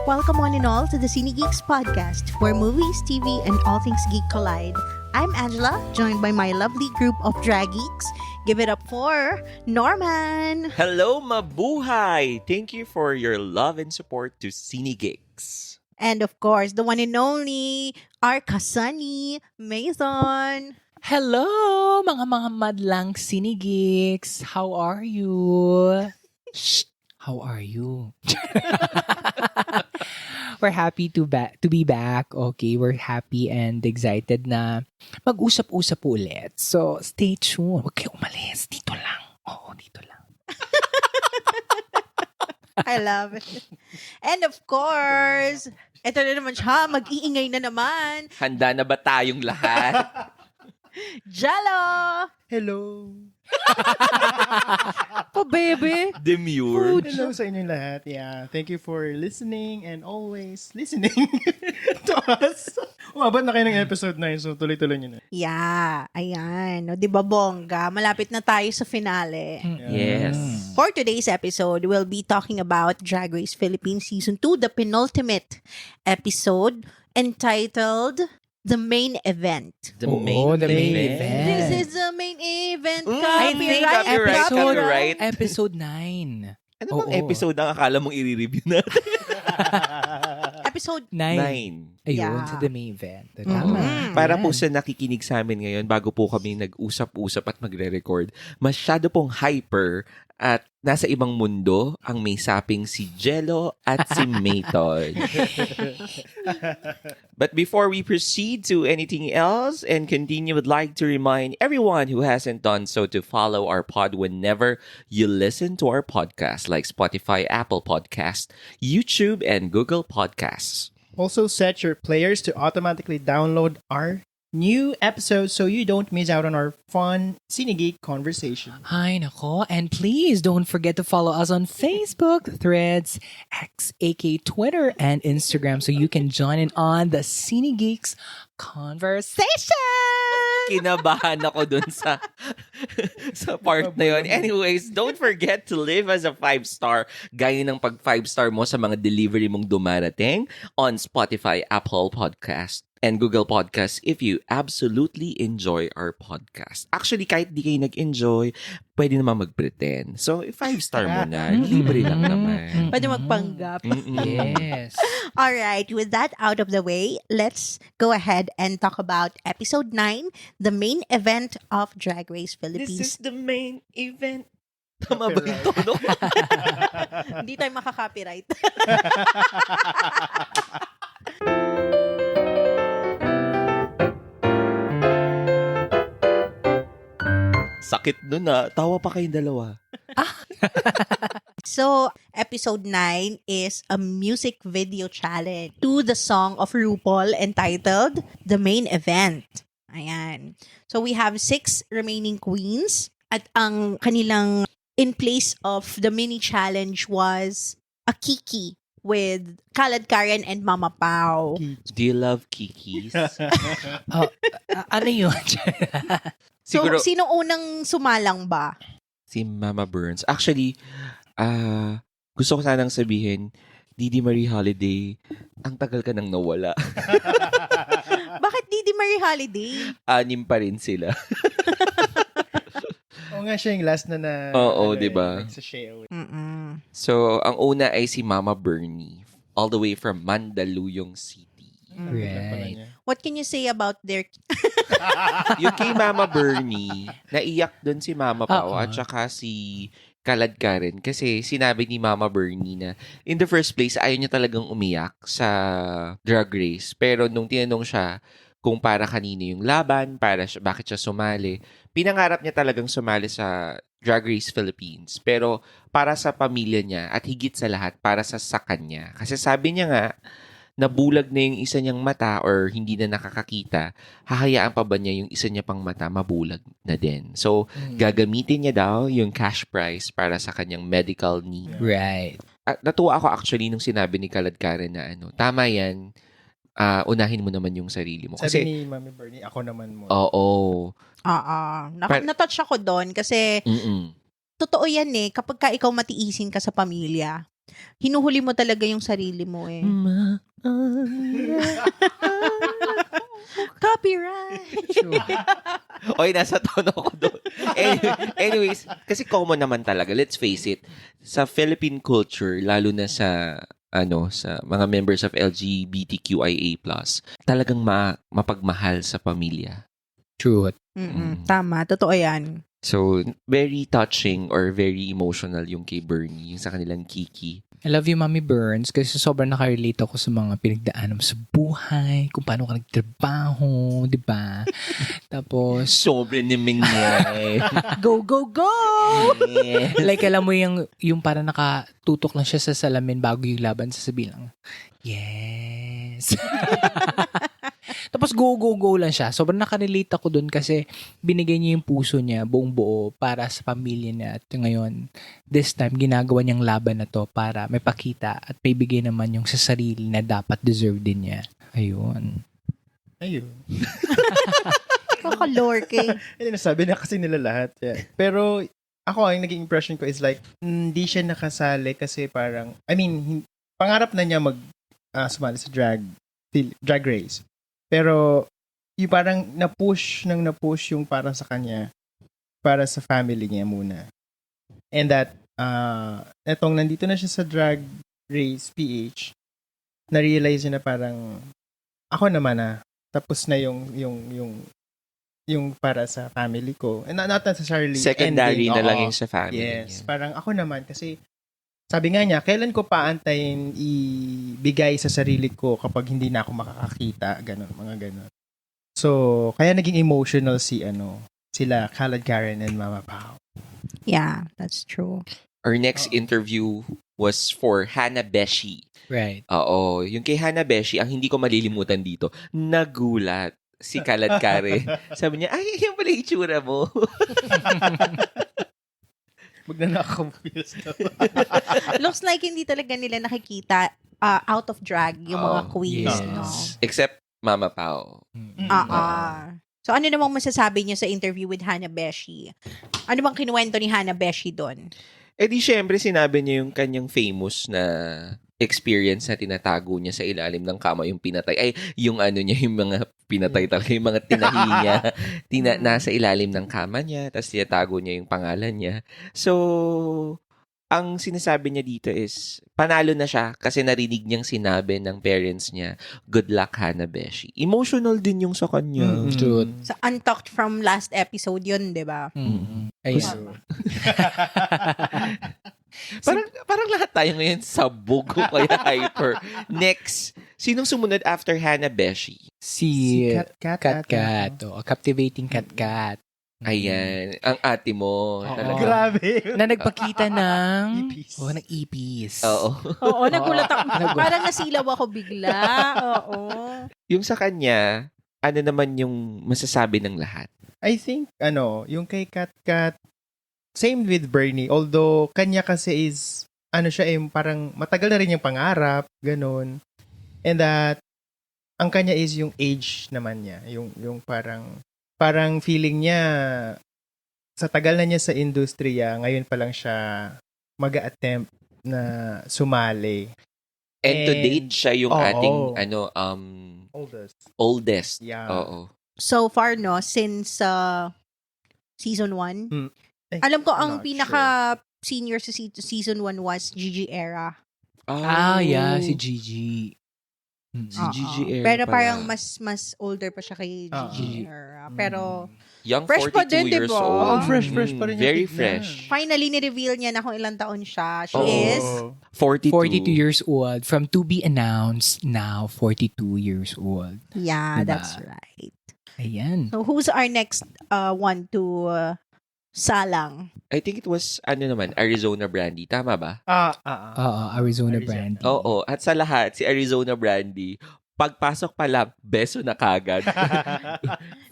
Welcome one and all to the Cine Geeks podcast, where movies, TV, and all things geek collide. I'm Angela, joined by my lovely group of drag geeks. Give it up for Norman. Hello, mabuhay! Thank you for your love and support to Cine Geeks. And of course, the one and only, our Kasani, Mason. Hello, mga madlang Cinegeeks. How are you? Shh, how are you? We're happy to be back. Okay, we're happy and excited na mag-usap-usap ulit. So, stay tuned. Huwag kayo umalis. Dito lang. Oo, dito lang. I love it. And of course, eto na naman siya, mag-iingay na naman. Handa na ba tayong lahat? Jello! Hello! Po, baby! Demure. Hello sa inyong lahat. Yeah, thank you for listening and always listening to us. Umabot na kayo ng episode 9, so tuloy-tuloy nyo na. Yeah, ayan. O, di ba bongga? Malapit na tayo sa finale. Yes. For today's episode, we'll be talking about Drag Race Philippines Season 2, the penultimate episode entitled The Main Event. The Oo, main the main event. event. This is the main event. I think copyright. Episode 9. Ano bang Oo. episode ang akala mong i-review natin? Episode 9. 9. Ayun, Yeah. sa the main event. Tama. Para po sa nakikinig sa amin ngayon, bago po kami nag-usap-usap at magre-record, masyado pong hyper at nasa ibang mundo ang may saping si Jello at si Mayton. But before we proceed to anything else and continue, would like to remind everyone who hasn't done so to follow our pod whenever you listen to our podcast, like Spotify, Apple Podcasts, YouTube, and Google Podcasts. Also, set your players to automatically download our new episodes so you don't miss out on our fun Cinegeek conversation. Hi, nako. And please don't forget to follow us on Facebook, Threads, X, aka Twitter, and Instagram so you can join in on the Cinegeeks conversation. Kinabahan ako dun sa sa part na yun. Anyways, don't forget to live as a 5-star gaya ng pag 5-star mo sa mga delivery mong dumarating on Spotify, Apple Podcast, and Google Podcasts if you absolutely enjoy our podcast. Actually, kahit di kayo nag-enjoy, pwede naman mag-pretend. So, 5-star mo na. Libre lang naman. Pwede magpanggap. Yes. All right, with that out of the way, let's go ahead and talk about episode 9, the main event of Drag Race This Philippines. is the main event. Tama ba yung tono? Hindi tayo makaka-copyright. Sakit nun na. Tawa pa kayong dalawa. So, episode 9 is a music video challenge to the song of RuPaul entitled The Main Event. Ayan. So, we have 6 remaining queens at ang kanilang in place of the mini challenge was a Kiki with Khaled Karen and Mama Pao. Do you love Kikis? Ano yun? So, Siguro, sino unang sumalang ba? si Mama Burns. Actually, gusto ko sanang sabihin, Didi Marie Holiday, ang tagal ka nang nawala. Bakit Didi Marie Holiday? 6 pa rin sila. Oo nga siya yung last na Oo, diba? nagsashare. Mm-mm. So, ang una ay si Mama Bernie, all the way from Mandaluyong City. Right. What can you say about their... Yung kay Mama Bernie, naiyak doon si Mama Pao Oo. at saka si Khaled Karen kasi sinabi ni Mama Bernie na in the first place, ayaw niya talagang umiyak sa Drag Race. Pero nung tinanong siya kung para kanino yung laban, bakit siya sumali, pinangarap niya talagang sumali sa Drag Race Philippines. Pero para sa pamilya niya at higit sa lahat, para sa kanya. Kasi sabi niya nga, nabulag na yung isa niyang mata or hindi na nakakakita, hahayaan pa ba niya yung isa niya pang mata mabulag na din? So, gagamitin niya daw yung cash prize para sa kanyang medical need. Right. At natuwa ako actually nung sinabi ni Khaled Karen na tama yan, unahin mo naman yung sarili mo. Sabi Kasi, ni Mami Bernie, ako naman mo. oo. Natouch ako doon kasi totoo yan eh, kapag ka ikaw matiisin ka sa pamilya, hinuhuli mo talaga yung sarili mo eh. Copyright! Oy, nasa tono ko doon. Anyways, kasi common naman talaga. Let's face it. Sa Philippine culture, lalo na sa sa mga members of LGBTQIA+, talagang mapagmahal sa pamilya. Truth. Tama, totoo yan. So, very touching or very emotional yung kay Bernie, yung sa kanilang Kiki. I love you, Mommy Burns, kasi sobrang nakarelate ako sa mga pinagdaanan mo sa buhay, kung paano ka nagtrabaho, di ba? Tapos, Sobrang naming niya. Go, go, go! like, alam mo yung parang nakatutok lang siya sa salamin bago yung laban, sasabihin lang, yes. Tapos go lang siya. Sobrang nakarelate ako dun kasi binigay niya yung puso niya, buong buo, para sa pamilya niya. At ngayon, this time, ginagawa niyang laban na to para may pakita at may bigay naman yung sa sarili na dapat deserve din niya. Ayun. Kakalorke. Hindi, nasabi na kasi nila lahat. Yeah. Pero, ako, ang naging impression ko is like, hindi siya nakasali kasi parang, pangarap na niya sumali sa drag race. Pero, yung parang na-push yung para sa kanya, para sa family niya muna. And that, etong nandito na siya sa drag race PH, na-realize na parang, ako naman tapos na yung para sa family ko. And not necessarily Secondary ending. na Oo. lang yung sa family. Yes. niya. Parang ako naman kasi sabi nga niya, kailan ko pa antayin ibigay sa sarili ko kapag hindi na ako makakakita, ganun, mga ganun. So, kaya naging emotional sila Khaled Karen and Mama Pao. Yeah, that's true. Our next interview was for Hannah Beshi. Right. Oo, yung kay Hannah Beshi, ang hindi ko malilimutan dito, nagulat si Khaled Karen. Sabi niya, ay, yan pala yung itsura mo. Magnanakaw-feels na. Looks like hindi talaga nila nakikita out of drag yung mga Oh, queens, yes. no? Except Mama Pao. So, ano namang masasabi niyo sa interview with Hannah Beshi? Ano bang kinuwento ni Hannah Beshi doon? Eh di syempre sinabi niya yung kanyang famous na experience na tinatago niya sa ilalim ng kama yung pinatay. Ay, yung niya, yung mga pinatay talaga, yung mga tinahi niya. Nasa ilalim ng kama niya, tapos tinatago niya yung pangalan niya. So, ang sinasabi niya dito is, panalo na siya kasi narinig niyang sinabi ng parents niya, good luck, Hannah Beshi. Emotional din yung sa kanya. Truth. So, untalked from last episode yun, di ba? Ayun. Parang lahat tayo ngayon sabog o kaya hyper. Next, sinong sumunod after Hannah Beshi? Si Kat. Kat. Oh, a captivating Kat. Ayan, ang ate mo. Oo. Talaga. Grabe. Na nagpakita ng Ipis. ng ipis. Oo. Oo, nagulat ako. Parang nasilaw ako bigla. Oo. Yung sa kanya, ano naman yung masasabi ng lahat? I think, yung kay Kat, same with Bernie. Although, kanya kasi is, siya parang matagal na rin yung pangarap, ganun. And that, ang kanya is yung age naman niya. Yung parang feeling niya, sa tagal na niya sa industriya, ngayon pa lang siya mag-attempt na sumali. And to date, siya yung Oo. ating, oldest. Yeah. Oo. So far, no, since season 1, alam ko ang not pinaka-senior sa season 1 was Gigi Era. Yeah, si Gigi. Si Gigi Era Pero pala. parang mas older pa siya kay Gigi Era. Pero, Young fresh 42 pa din, years diba? old. Oh, fresh pa rin yung Very tignan. fresh. finally, ni-reveal niya na kung ilang taon siya. She Oo. is 42 years old. From to be announced, now 42 years old. Yeah, Diba? that's right. Ayan. So, who's our next one to salang? I think it was, Arizona Brandy. Tama ba? Arizona Arizona. brand. Oo. At sa lahat, si Arizona Brandy, pagpasok pa lang, beso na kagad.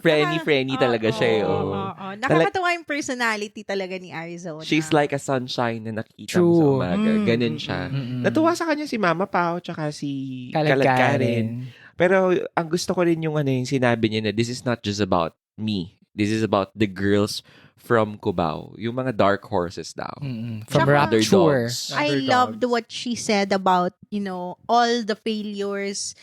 Friendly talaga siya. Oo. Oh. Nakakatawa yung personality talaga ni Arizona. She's like a sunshine na nakita mo True. sa umaga. Ganun siya. Mm-mm. Natuwa sa kanya si Mama Pao tsaka si Karen. Karen. Pero ang gusto ko rin yung yung sinabi niya na this is not just about me. This is about the girls from Cubao. Yung mga dark horses daw. From Tsaka- Rapture. Underdogs. I Underdogs. loved what she said about, all the failures,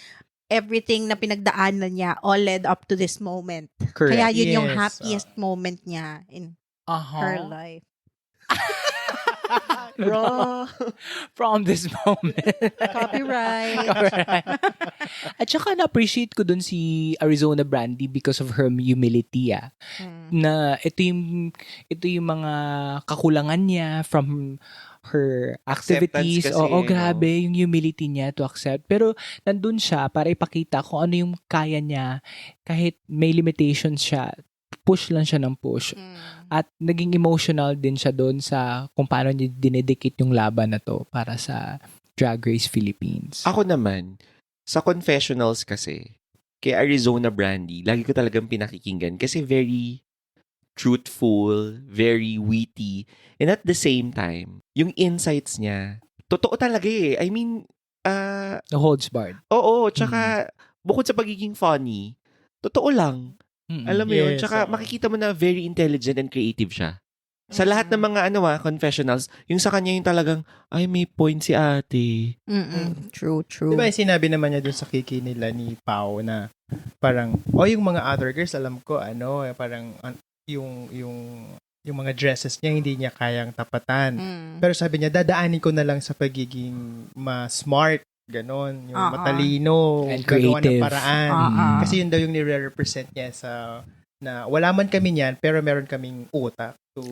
everything na pinagdaanan niya, all led up to this moment. Correct. Kaya yun yung Yes, happiest moment niya in her life. From this moment. Copyright. Correct. At saka na-appreciate ko dun si Arizona Brandy because of her humility, na ito yung mga kakulangan niya from her activities. Acceptance kasi, Oo, no? grabe yung humility niya to accept. Pero nandun siya para ipakita kung ano yung kaya niya kahit may limitations siya. Push lang siya ng push. At naging emotional din siya doon sa kung paano niya dinedicate yung laban na to para sa Drag Race Philippines. Ako naman, sa confessionals kasi, kay Arizona Brandy, lagi ko talagang pinakikinggan kasi very truthful, very witty, and at the same time, yung insights niya, totoo talaga eh. I mean, The Holds Barred. oo, tsaka bukod sa pagiging funny, totoo lang. Alam mo yun? Yes, Tsaka oo. makikita mo na very intelligent and creative siya. Sa lahat ng mga confessionals, yung sa kanya yung talagang, ay, may point si ate. True. Di ba yung sinabi naman niya dun sa kiki nila ni Pao na parang, yung mga other girls, alam ko, parang yung mga dresses niya, hindi niya kayang tapatan. Pero sabi niya, dadaanin ko na lang sa pagiging smart, ganon, yung matalino, And gagawa ng creative. paraan. Kasi yun daw yung nire-represent niya na wala man kami niyan, pero meron kaming utak to,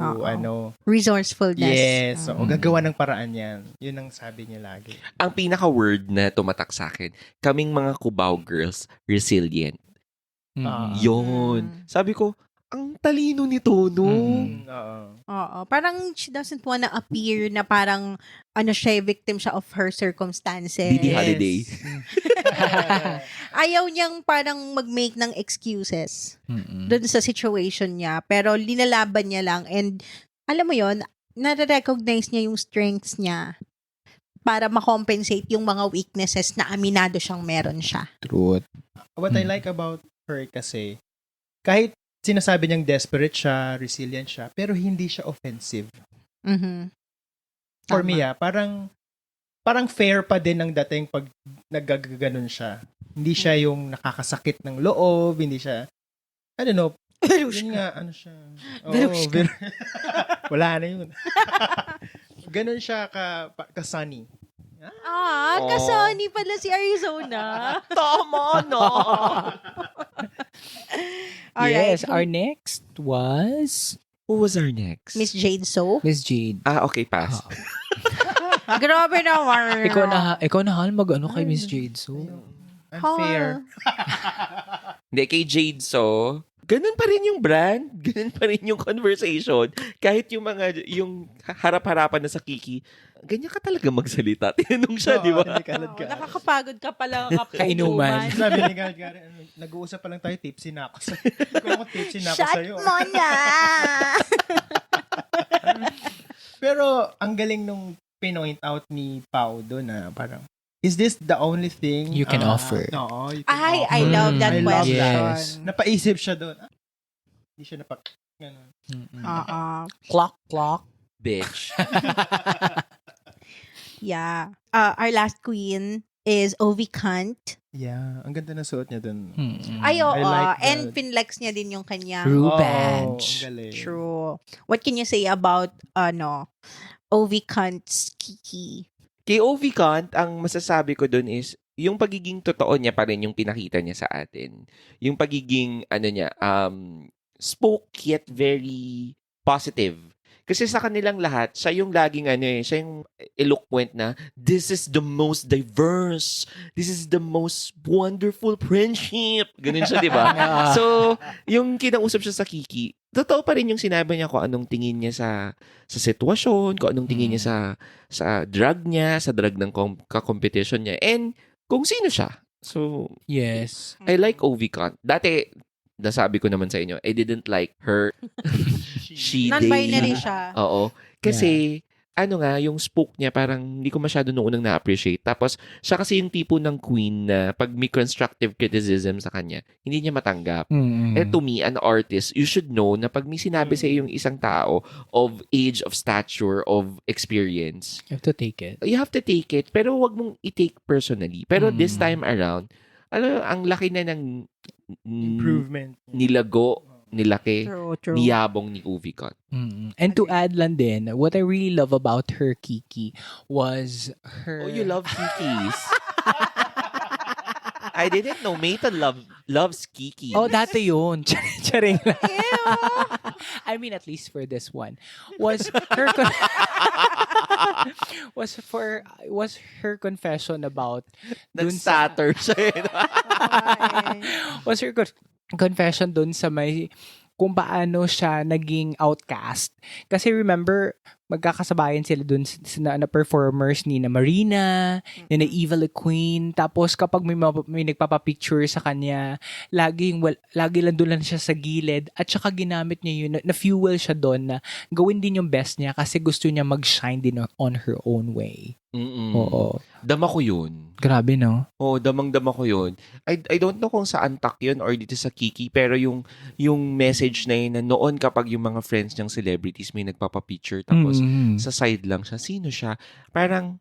Resourcefulness. yes, so, gagawa ng paraan yan. Yun ang sabi niya lagi. Ang pinaka-word na tumatak sa akin, kaming mga Cubao girls, resilient. Yun. Sabi ko, ang talino nito, no? Oo. Oo. Parang she doesn't wanna appear na parang siya, victim siya of her circumstances. Didi Holiday. Ayaw niyang parang mag-make ng excuses dun sa situation niya. Pero linalaban niya lang. And alam mo yon, nare-recognize niya yung strengths niya para makompensate yung mga weaknesses na aminado siyang meron siya. Truth. What I like about her kasi, kahit sinasabi niyang desperate siya, resilient siya, pero hindi siya offensive. For me, parang fair pa din ang dating pag naggaganon siya. Hindi siya yung nakakasakit ng loob, hindi siya, I don't know, yun nga, siya. Verushka. Wala na yun. Ganon siya ka-sunny. Kasani pala si Arizona. Tama na! Alright. Yes, our next was Who was our next? Miss Jade So. Miss Jade. Okay, pass. Grabe naman. Ikaw na hal kay Miss Jade. So, Unfair. Hindi, kay Jade So, ganun pa rin yung brand, ganun pa rin yung conversation. Kahit yung harap-harapan na sa Kiki, ganyan ka talaga magsalita. Tinanong siya, di ba? Hindi kalad ka. Nakakapagod ka pala Kainuman. Sabi ni Gary, nag-uusap pa lang tayo, tipsy na ako sa'yo. Kung ako tipsy na ako Shut sa'yo. mo na! Pero, ang galing nung pinoint out ni Pao doon na parang, is this the only thing You can offer. Oo, you can Ay, offer. I love that I love question. that. Yes. Napaisip siya doon. Hindi siya ganun. Clock. Bitch. Yeah. Our last queen is Ovi Kant. Yeah, ang ganda na suot niya doon. Ay, oo. I like that. And pinlex niya din yung kanya. True Oo, badge. ang galing. True. What can you say about, Ovi Kant's Kiki? Kay Ovi Kant, ang masasabi ko dun is, yung pagiging totoo niya pa rin yung pinakita niya sa atin. Yung pagiging, spoke yet very positive. Kasi sa kanilang lahat, siya yung laging siya yung eloquent na, this is the most diverse, this is the most wonderful friendship. Ganun siya, di ba? So, yung kinausap siya sa Kiki, totoo pa rin yung sinabi niya kung anong tingin niya sa sitwasyon, kung anong tingin niya sa drug niya, sa drug ng kakompetition niya, and kung sino siya. So, Yes. I like Ovi Kant. Dati, nasabi ko naman sa inyo, I didn't like her. She, Non-binary they. siya. Oo. Kasi, yung spoke niya, parang hindi ko masyado noong unang na-appreciate. Tapos, siya kasi yung tipo ng queen na pag may constructive criticism sa kanya, hindi niya matanggap. Eh, to me, an artist, you should know na pag may sinabi sa yung isang tao of age, of stature, of experience, You have to take it. you have to take it, pero wag mong i-take personally. Pero this time around, ang laki na ng Improvement. nilago, nilaki, True. niyabong ni Uvicon. And to add lang din, what I really love about her, Kiki, was her... Oh, you love Kikis. I didn't know Mayton loves Kiki. Oh, dati yun. Charing lang. I mean, at least for this one. Was her was her confession about dun sa Nag-stutter siya. was her confession dun sa may kung paano siya naging outcast. Kasi remember, magkakasabayan sila dun na performers ni na Marina, ni na Evil Queen. Tapos kapag may nagpapapicture sa kanya, lagi lang doon lang siya sa gilid. At saka ginamit niya yun, na-fuel siya doon na gawin din yung best niya kasi gusto niya mag-shine din on her own way. Oo. Dama ko yun. Grabe, no? Oh, damang-dama ko yun. I don't know kung saan tak yun or dito sa Kiki, pero yung message na yun na noon kapag yung mga friends niyang celebrities may nagpapapicture tapos sa side lang siya, sino siya? Para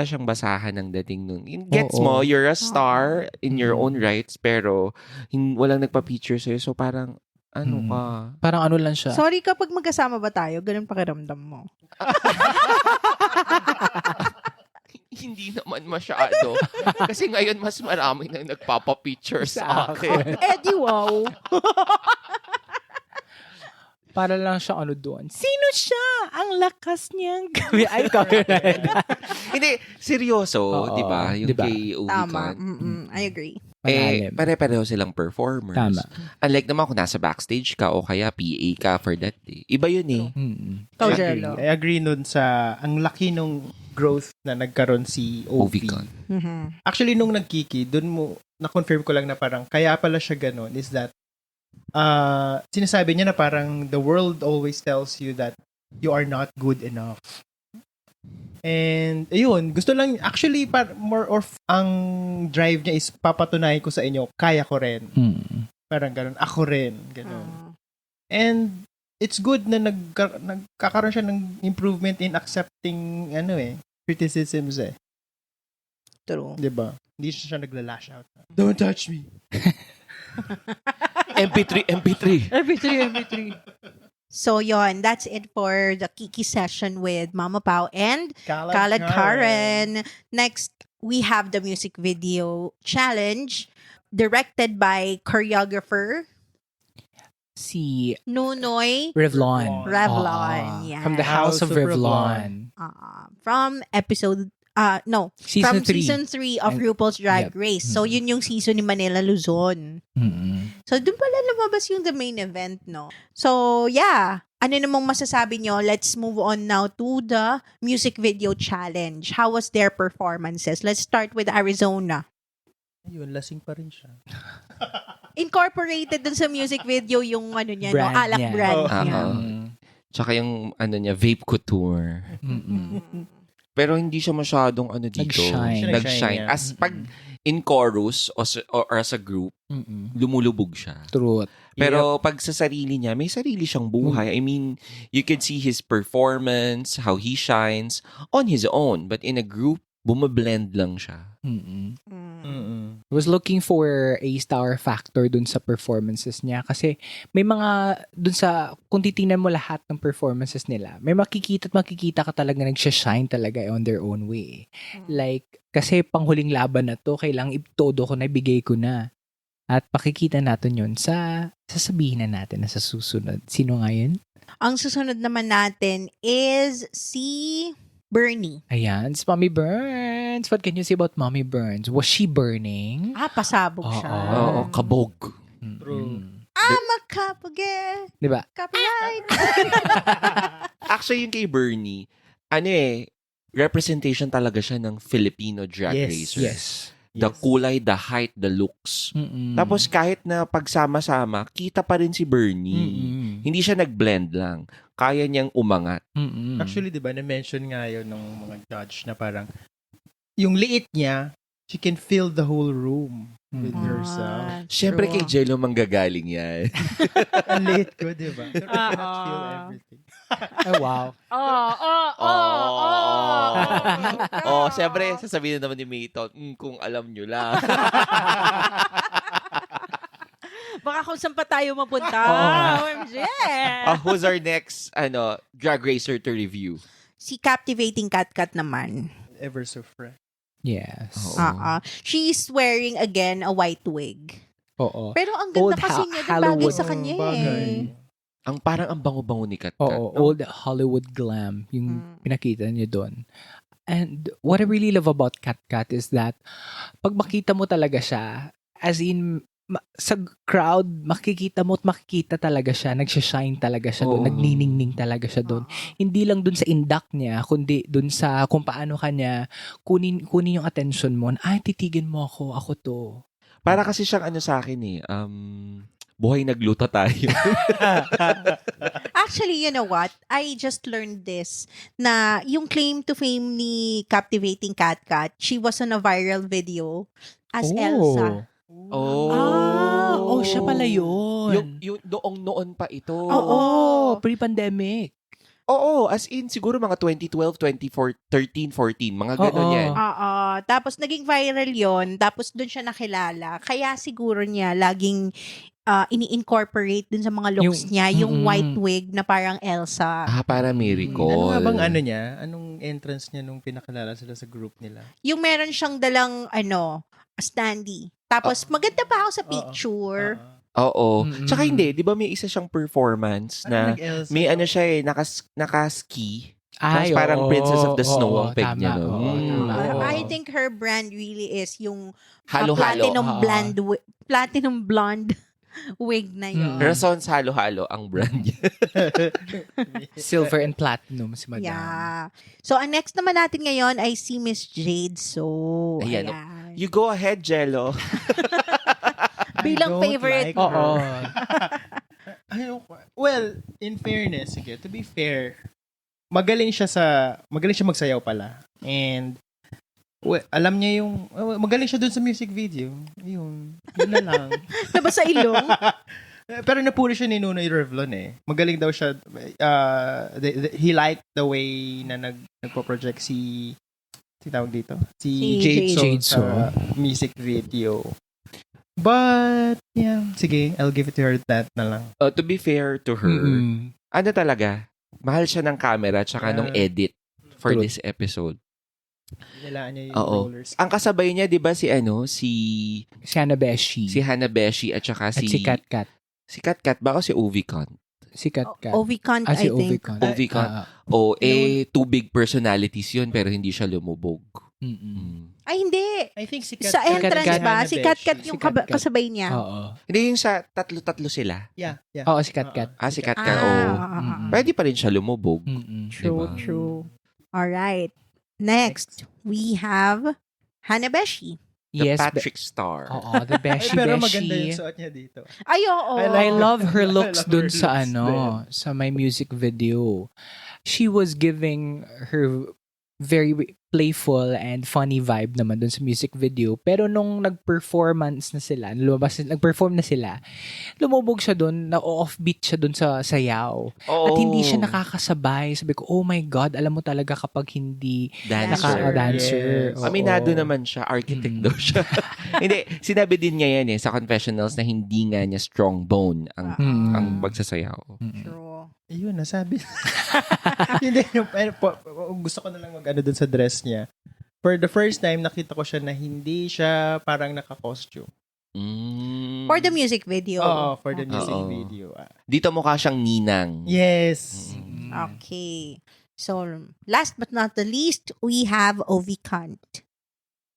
siyang basahan ng dating nun. Gets Oo. mo, you're a star in your own rights, pero walang nagpa-picture sa'yo. So parang, ka? Parang ano lang siya. Sorry, kapag magkasama ba tayo, ganun pakiramdam mo. Hindi naman masyado. Kasi ngayon mas marami nang nagpapapicture sa akin. Eh, di wow. Para lang siya ano doon. Sino siya? Ang lakas niyang gawin. Ay, copyright. Hindi, seryoso, Oo, di ba? Yung diba? kay Tama. Uvicon. I agree. Malalim. Pare-pareho silang performers. Tama. Unlike naman kung nasa backstage ka o kaya PA ka for that day. Iba yun eh. Ikaw, I Jello. agree. I agree nun sa ang laki nung growth na nagkaroon si Ovi. Uvicon. Actually, nung nagkiki, dun na-confirm ko lang na parang kaya pala siya ganun is that sinasabi niya na parang the world always tells you that you are not good enough. And ayun, gusto lang actually more of ang drive niya is papatunayan ko sa inyo, kaya ko rin. Parang ganun, ako rin, ganun. And it's good na nagkakaroon siya ng improvement in accepting criticisms eh. True. 'Di ba? Hindi siya nagla-lash out. Don't touch me. MP3. MP3. So, yon, that's it for the Kiki session with Mama Pao and Khaled Karen. Next, we have the music video challenge directed by choreographer Si Nunoy Revlon. Revlon. Yeah. From the House of Revlon. From episode Season 3. season 3 of RuPaul's Drag Yep. Race. So, yun yung season ni Manila Luzon. So, dun pala lumabas yung the main event, no? So, yeah. Ano namang masasabi nyo? Let's move on now to the music video challenge. How was their performances? Let's start with Arizona. Ayun, lasing pa rin siya. Incorporated dun sa music video yung ano niya, Brand alak niya. brand Oh. niya. Tsaka yung niya, vape couture. Pero hindi siya masyadong dito. Nag-shine. Nag-shine. Yeah. As pag in chorus or as a group, lumulubog siya. Truth. Pero pag sa sarili niya, may sarili siyang buhay. I mean, you could see his performance, how he shines on his own. But in a group, bumablend lang siya. I was looking for a star factor dun sa performances niya kasi may mga dun sa kung titingnan mo lahat ng performances nila, may makikita ka talaga nagsha-shine talaga on their own way. Like kasi panghuling laban na to, kailangang itodo ko na, bigay ko na. At pakikita natin yun sasabihin na natin na sa susunod. Sino nga yun? Ang susunod naman natin is si Bernie. Ayan, si Mommy Burns. What can you say about Mommy Burns? Was she burning? Pasabog siya. Oo, kabog. True. Makapage. Diba? Copyright. Actually, yung kay Bernie, representation talaga siya ng Filipino drag racer. Yes. The kulay, the height, the looks. Tapos kahit na pagsama-sama, kita pa rin si Bernie. Hindi siya nag-blend lang. Kaya niyang umangat. Actually, di ba, na-mention nga yun ng mga judge na parang yung liit niya, she can fill the whole room with herself. Siyempre kay true. Jello manggagaling yan. Ang liit ko, di ba? Pero I cannot feel everything. Oh, wow. Oh, siyempre, sasabihin na naman ni Mayton, kung alam nyo lang. Baka kung saan pa tayo mapunta. Oo. OMG! Who's our next drag racer to review? Si Captivating Kat naman. Ever so fresh. Yes. Oo. She's wearing again a white wig. Oo. Pero ang ganda Old kasi niya, bagay Hollywood. sa kanya Bagay. eh. Ang bango-bango ni Kat. Oo, old Hollywood glam yung pinakita niya doon. And what I really love about Kat is that pag makita mo talaga siya, as in, sa crowd, makikita mo at makikita talaga siya, nagsha-shine talaga siya doon, Oo. nagniningning talaga siya doon. Hindi lang doon sa indak niya, kundi doon sa kung paano kanya kunin yung attention mo. Ay, titigin mo ako to. Para kasi siyang sa akin buhay nagluto tayo. Actually, you know what? I just learned this na yung claim to fame ni Captivating Kat, she was on a viral video as Elsa. Siya pala yun. Yung noong pa ito. Oo, pre-pandemic. Oo, as in siguro mga 2012, 2013, 14, mga gano'n Oo. yan. Tapos naging viral yon, tapos doon siya nakilala. Kaya siguro niya laging ini-incorporate dun sa mga looks niya, yung white wig na parang Elsa. Para miracle. Ano nga bang niya? Anong entrance niya nung pinakilala sila sa group nila? Yung meron siyang dalang standee. Tapos maganda pa ako sa picture. Oo. Mm-mm. Tsaka hindi, di ba may isa siyang performance na nag-Elsa? may siya nakaski. Ay, Tapos parang oo, Princess of the oo, Snow oo, ang peg tama, niya. No? oo, tama, oo. I think her brand really is yung Halo-halo. platinum blonde wig na yun. Razons halo-halo ang brand niya. Silver and platinum si Madam. Yeah. So, ang next naman natin ngayon ay si Miss Jade. So, Ayan. ayan. You go ahead, Jello. Bilang don't favorite. like Oo. Well, in fairness, sige, to be fair, magaling siya magsayaw pala. And alam niya magaling siya dun sa music video. Yun na lang. Nabasa ilong? Pero napuli siya ni Nunoy Revlon eh. Magaling daw siya. He liked the way na nagpo-project si tawag dito? Si Jade Jade sa music video. But, yeah. Sige, I'll give it to her that na lang. To be fair to her, ano talaga, mahal siya ng camera tsaka nung edit for True. this episode. Nilaan niya yung Oo. rollers. Ang kasabay niya, di ba, si Siana Beshi. Hanabeshi at saka At si Kat. Si Kat ba o si Ovicon? Si Kat. Ovicant, Si I think. Ovicon. Ovicon. Two big personalities yun pero hindi siya lumubog. Ay, hindi. I think si Sa entrance Kat- ba? Si Kat yung Si Kat. kasabay niya. Oo. Hindi yung sa tatlo-tatlo sila. Yeah. Oo, si Kat. Si Kat. Mm-mm. Pwede pa rin siya lumubog. True, Diba? true. Alright. Next, we have Hanabeshi. The Yes. Patrick Star. Oo, the Beshi Pero Beshi. maganda yung suot niya dito. Ay, oo. I love her looks I love dun her sa looks sa my music video. She was giving her very playful and funny vibe naman dun sa music video. Pero nung nagperform na sila, lumubog siya dun, na-offbeat siya dun sa sayaw. Oo. At hindi siya nakakasabay. Sabi ko, oh my God, alam mo talaga kapag hindi Dancer. dancer. Yes. Aminado naman siya, architect daw siya. Hindi, sinabi din niya yan sa confessionals na hindi nga niya strong bone ang pagsasayaw. True. Ayun, nasabi. Hindi, gusto ko na lang mag-ano dun sa dress niya. For the first time, nakita ko siya na hindi siya parang naka-costume. For the music video. Oo, for the music Oo. video. Dito mukha siyang ninang. Yes. Okay. So, last but not the least, we have Ovicant.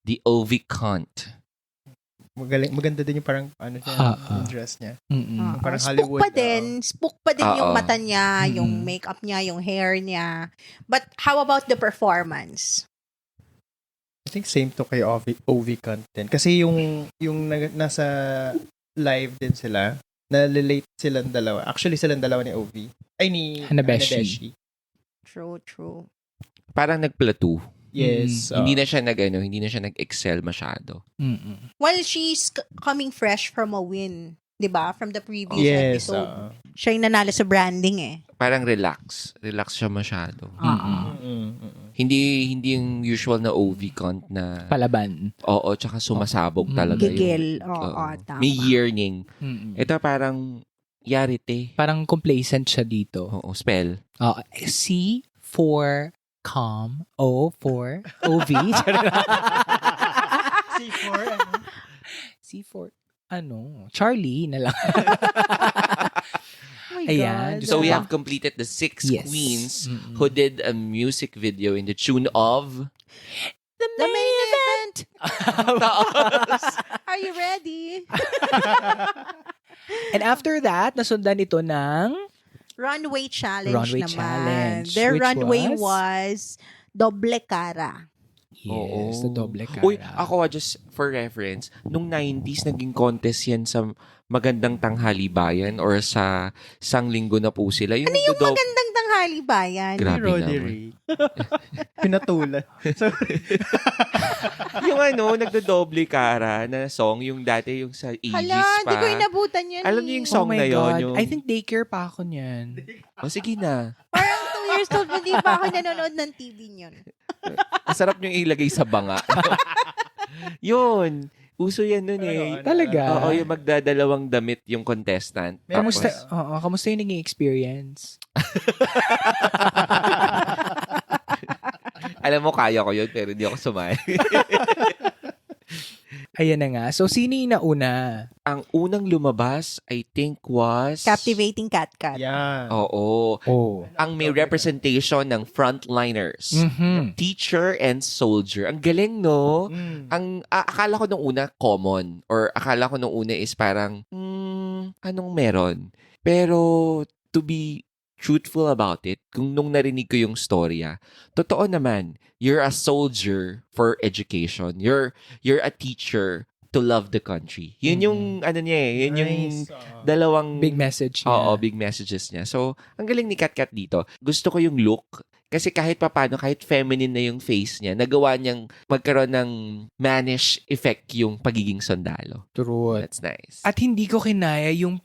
The Ovicant. Maganda din yung parang yung dress niya. Parang Hollywood. Spook pa din yung Oo. mata niya, yung makeup niya, yung hair niya. But how about the performance? I think same to kay Ovi content. Kasi yung nasa live din sila, na-relate silang dalawa. Actually, silang dalawa ni Ovi. Ay, ni Hanabeshi. True. Parang nag-plateau. Yes. Hindi na siya nag-excel masyado. Mm-mm. Well, she's coming fresh from a win. 'Di ba? From the previous Yes. episode. Siya yung nanalo sa branding eh. Parang relax siya masyado. Hindi yung usual na OV cont na Palaban. oo, tsaka sumasabog talaga Gigil. yung Oo, tama. may yearning. Mm-mm. Ito parang yarite. Parang complacent siya dito. Oo, spell. C for calm, O for OV. C4, ano? C for Charlie na lang. Oh my Ayan. God. So we have completed the 6 Yes. queens Mm-mm. who did a music video in the tune of The main event. Are you ready? And after that, nasundan ito ng Runway challenge Runway naman. challenge, Their which runway was? was doble cara. Yes, the doble cara. Uy, ako just for reference, nung 90s naging contest yan sa Magandang Tanghali Bayan or sa Sanglinggo na po sila. Yung Yung magandang tanghali bayan. Grabe Ni Roderick. Pinatulan. So, yung nagdo-doble cara na song, yung dati yung sa 80s Hala, pa. hindi ko inabutan yan. Alam niyo yung eh. song oh my na yun, God. yung- I think daycare pa ako niyan. O sige na. Parang 2 years old, hindi pa ako nanonood ng TV niyon. Masarap nyo ilagay sa banga. Yun. Uso yan nun eh. Talaga? Oo, yung magdadalawang damit yung contestant. Kamusta, Tapos, kamusta yung naging experience? alam mo, kaya ko yun, pero hindi ako sumali. Ayan na nga. So, sino yung nauna? Ang unang lumabas, I think was... Captivating Cat Cat. yeah. Oo. Oh. Ang may representation ng frontliners. Mm-hmm. Teacher and soldier. Ang galing, no? Akala ko nung una, common. Or akala ko nung una is parang, anong meron? Pero, to be truthful about it, kung nung narinig ko yung storya, totoo naman, you're a soldier for education. You're a teacher to love the country. Yun yung, yun yung Nice. dalawang... Big message niya. Oo, big messages niya. So, ang galing ni Kat Kat dito. Gusto ko yung look. Kasi kahit papano, kahit feminine na yung face niya, nagawa niyang magkaroon ng mannish effect yung pagiging sundalo. True. That's nice. At hindi ko kinaya yung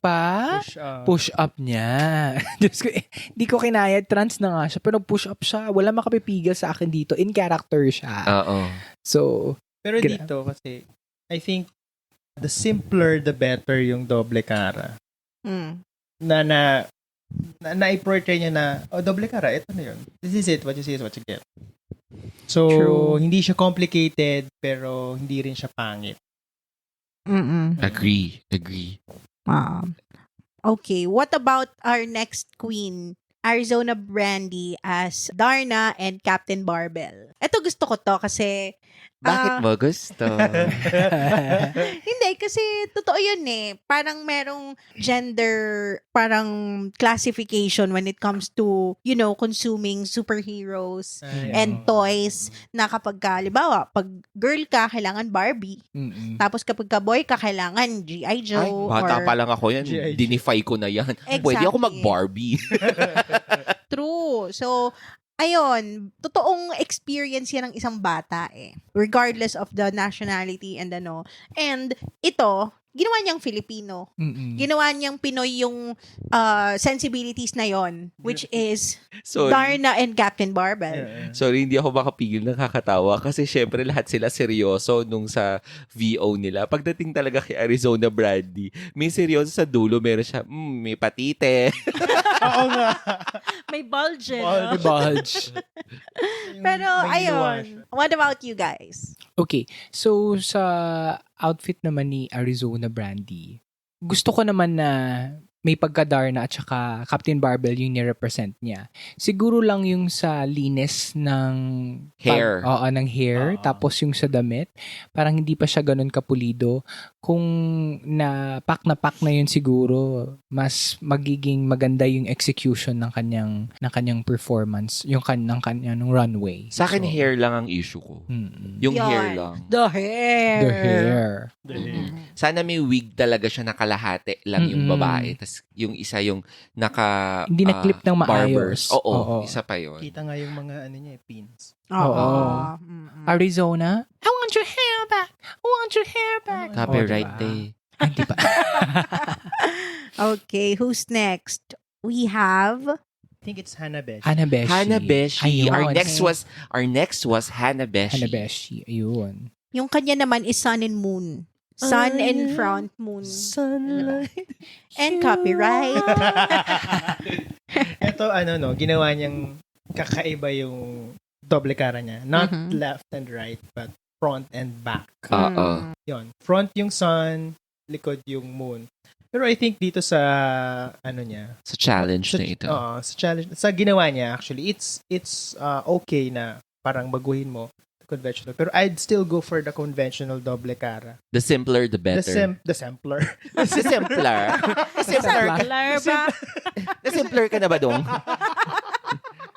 push up niya. Diyos ko, hindi ko kinaya. Trans na nga siya. Pero push up siya. Wala makapipigil sa akin dito. In character siya. Oo. So, Pero dito kasi, I think, the simpler the better yung doble cara. Mm. Na-portray niya na, doble cara, ito na yun. This is it, what you see is what you get. So, True. hindi siya complicated, pero hindi rin siya pangit. Mm-mm. Agree. Okay, what about our next queen? Arizona Brandy as Darna and Captain Barbell. Ito gusto ko to kasi Bakit mo gusto? hindi, kasi totoo yun eh. Parang merong gender, parang classification when it comes to, consuming superheroes and toys na kapag ka, halimbawa, pag girl ka, kailangan Barbie. mm-mm. Tapos kapag ka boy ka, kailangan G.I. Joe. Ay, bata or... pa lang ako yan. G.I. Joe. Dinify ko na yan. Exactly. Pwede ako mag-Barbie. True. So, ayun, totoong experience yan ng isang bata eh. Regardless of the nationality and ano. And ito, ginawa niyang Filipino. Mm-mm. Ginawa niyang Pinoy yung sensibilities na yon, which is Sorry. Darna and Captain Barbell. Sorry, hindi ako makapigil ng kakatawa kasi syempre lahat sila seryoso nung sa VO nila. Pagdating talaga kay Arizona Brandy, may seryoso sa dulo, meron siya, may patite. Oo nga. May bulge. The bulge. Pero, May ginawa ayun. What about you guys? Okay. So, sa outfit naman ni Arizona Brandy, gusto ko naman na may pagka-Darna at saka Captain Barbell yung ni-represent niya. Siguro lang yung sa linis ng Hair. ng hair. Oo. Tapos yung sa damit, parang hindi pa siya ganun kapulido. Kung na pack na yun siguro, mas magiging maganda yung execution ng kanyang performance, yung kanyang runway. Sa akin, So, hair lang ang issue ko. mm-mm. Yung Yun. hair lang. The hair. The hair. Dali. Sana may wig talaga siya na kalahati lang yung babae. Tapos yung isa yung Hindi na-clip ng barbers. maayos. Oo, isa pa yun. Kita nga yung mga pins. Oo. Mm-mm. Arizona, I want your hair back. I want your hair back. Copyright diba? day. Ay, di ba? Okay, who's next? We have I think it's Hanabeshi. Hanabeshi. Hanabeshi. Ayun. Our next was Hanabeshi. Hanabeshi. Ayun. yung kanya naman is Sun and Moon. Sun and Front Moon. Sunlight. And copyright. Ito, ginawa niyang kakaiba yung doble cara niya. Not left and right, but front and back. Oo. Yon. Front yung sun, likod yung moon. Pero I think dito sa, Sa challenge na ito. Sa challenge, sa ginawa niya, actually, it's okay na parang baguhin mo conventional. Pero I'd still go for the conventional doble cara. The simpler, the better. The simpler. The simpler. The simpler. ba? The simpler ka na ba dong?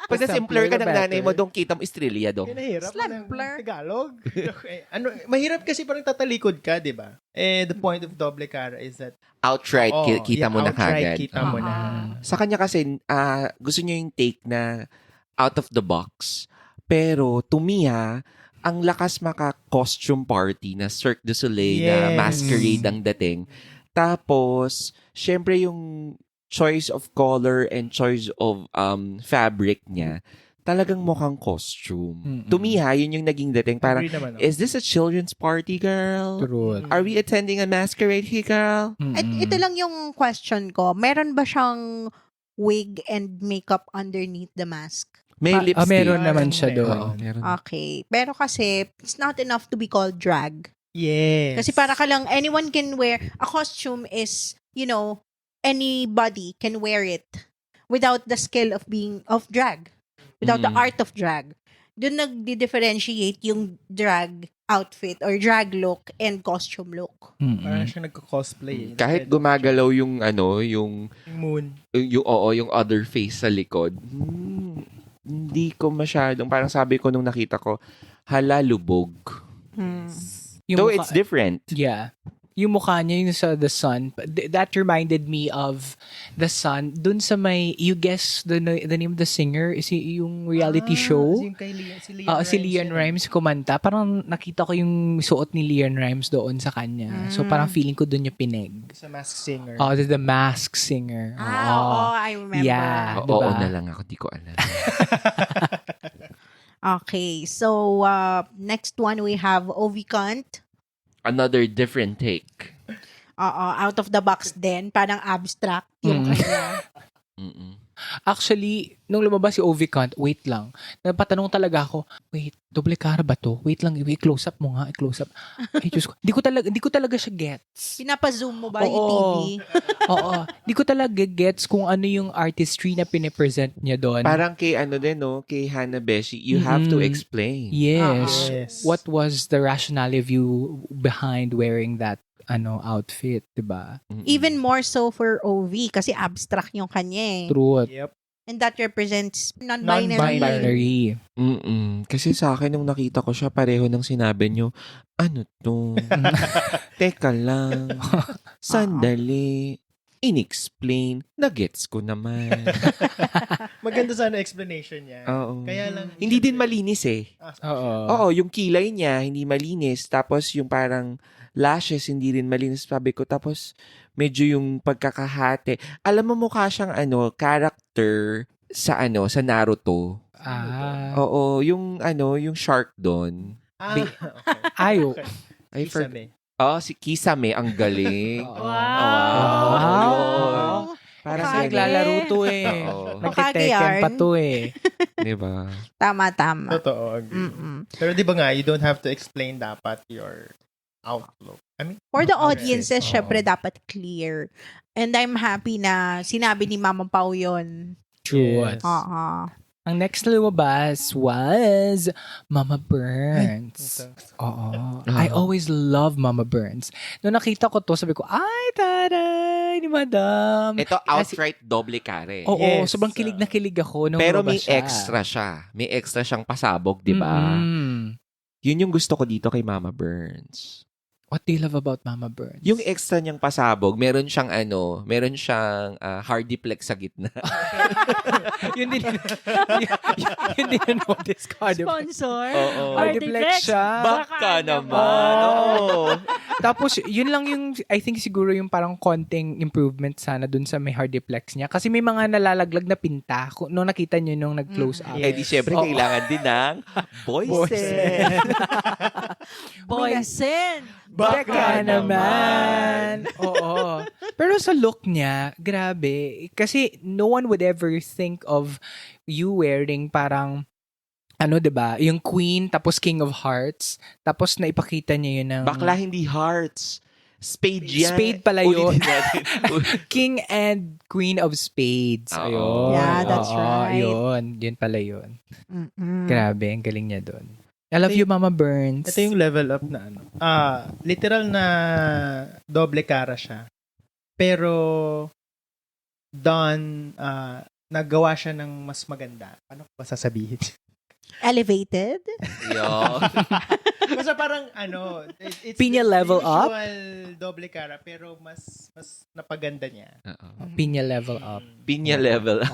Pag The na-simpler ka simpler, ng the nanay better. mo, dong kita mo Estrella dong. Nahirap Simpler. Tagalog. Okay. Mahirap kasi parang tatalikod ka, di ba? The point of doble cara is that Outright, kita mo na outright kagad. kita mo na. Sa kanya kasi, gusto niya yung take na out of the box. Pero, to me ang lakas maka-costume party na Cirque du Soleil na Yes. masquerade ang dating. Tapos, syempre yung choice of color and choice of fabric niya, talagang mukhang costume. Mm-mm. To me yun yung naging dating. Parang, Agree naman ako. is this a children's party, girl? True. Are we attending a masquerade here, girl? At ito lang yung question ko. Meron ba siyang wig and makeup underneath the mask? May lipstick. Meron naman siya Meron. doon. Oo, meron. Okay. Pero kasi, it's not enough to be called drag. Yes. Kasi para ka lang, anyone can wear, a costume is, anybody can wear it without the skill of drag. Without the art of drag. Doon nagdi-differentiate yung drag outfit or drag look and costume look. Parang siya nagko-cosplay. Kahit gumagalaw yung Yung moon. yung other face sa likod. Hindi ko masyadong, parang sabi ko nung nakita ko, hala lubog. Though it's different. Yeah. Yung mukha niya, yung sa The Sun, that reminded me of The Sun. Dun sa may, you guess the name of the singer? Is yung reality show? Yung kay si Leon Si Leon Rimes kumanta. Parang nakita ko yung suot ni Leon Rimes doon sa kanya. So parang feeling ko doon yung pineg. Sa Masked Singer. The Masked Singer. I remember. Yeah. Oo diba? na lang ako, di ko alam. Okay, so next one we have Ovi Kant. Another different take. Out of the box din, parang abstract yung kanya. Mm-mm. Actually, nung lumabas si Ovi Kant, wait lang. Napatanong talaga ako, wait, doble cara ba to? Wait lang, i-close up mo nga, i-close up. Ay, Diyos ko, di ko talaga siya gets. Pinapa-zoom mo ba yung Oo. TV? Oo. Di ko talaga gets kung ano yung artistry na pinipresent niya doon. Parang kay kay Hanabeshi, you have to explain. Yes. Yes. What was the rationale of you behind wearing that outfit, 'di ba? Mm-mm. Even more so for Ovi kasi abstract yung kanya eh. Truth. Yep. And that represents non-binary. Binary. Kasi sa akin nung nakita ko siya, pareho ng sinabi nyo, ano to? Teka lang. Sandali. In-explain. Nagets ko naman. Maganda sana explanation niya. Oo. Kaya lang. Hindi din malinis eh. Oo. Oo, yung kilay niya, hindi malinis. Tapos yung parang lashes, hindi rin malinis. Sabi ko, tapos medyo yung pagkakahati. Alam mo, mukha siyang character sa sa Naruto. Oo, yung shark doon. Okay. Ayo. I forgot. Kisame. Si Kisame, ang galing. Wow. Parang Kasi Naglalaro to eh. Oo. Nagtiteken pa to eh. Diba? Tama. Totoo. Agree. Mm-mm. Pero di ba nga, you don't have to explain dapat your outlook. I mean, For the okay. audiences, Oo. syempre dapat clear. And I'm happy na sinabi ni Mama Pao yun. Truth. Yes. Ang next na lumabas was Mama Burns. Ito. Oo. I always love Mama Burns. Nung nakita ko to, sabi ko, ay, taray, ni Madam. Ito, outright doble kare. Oo, Yes. sobrang kilig na kilig ako nung Pero may lumabas siya. extra siya. May extra siyang pasabog, di ba? Mm-mm. Yun yung gusto ko dito kay Mama Burns. What do you love about Mama Burns? Yung extra niyang pasabog, meron siyang hardiplex sa gitna. yun din, yun din notice ko. Sponsor? Oo. Hardiplex siya. Baka naman. Oo. Tapos, yun lang yung, I think siguro yung parang konting improvement sana dun sa may hardiplex niya. Kasi may mga nalalaglag na pinta. Nung nakita nyo nung nag-close up. Eh di syempre, Oo. kailangan din ng voices. Boysen! Baka naman. Oo. Pero sa look niya, grabe. Kasi no one would ever think of you wearing parang, diba? Yung Queen, tapos King of Hearts. Tapos naipakita niya yun ng... Bakla hindi hearts. Spade yan. Spade pala yun. Ulitin natin. King and Queen of Spades. Oo. Ayun. Yeah, that's Oo, right. Yun. Yun pala yun. Mm-mm. Grabe, ang galing niya doon. I love you, Mama Burns. Ito yung level up na literal na doble cara siya. Pero Don, nagawa siya ng mas maganda. Ano ba sasabihin? Elevated? Yo. Basta parang it's Pinya the level up? usual doble cara pero mas napaganda niya. Oo. Pinya level up. Pinya level.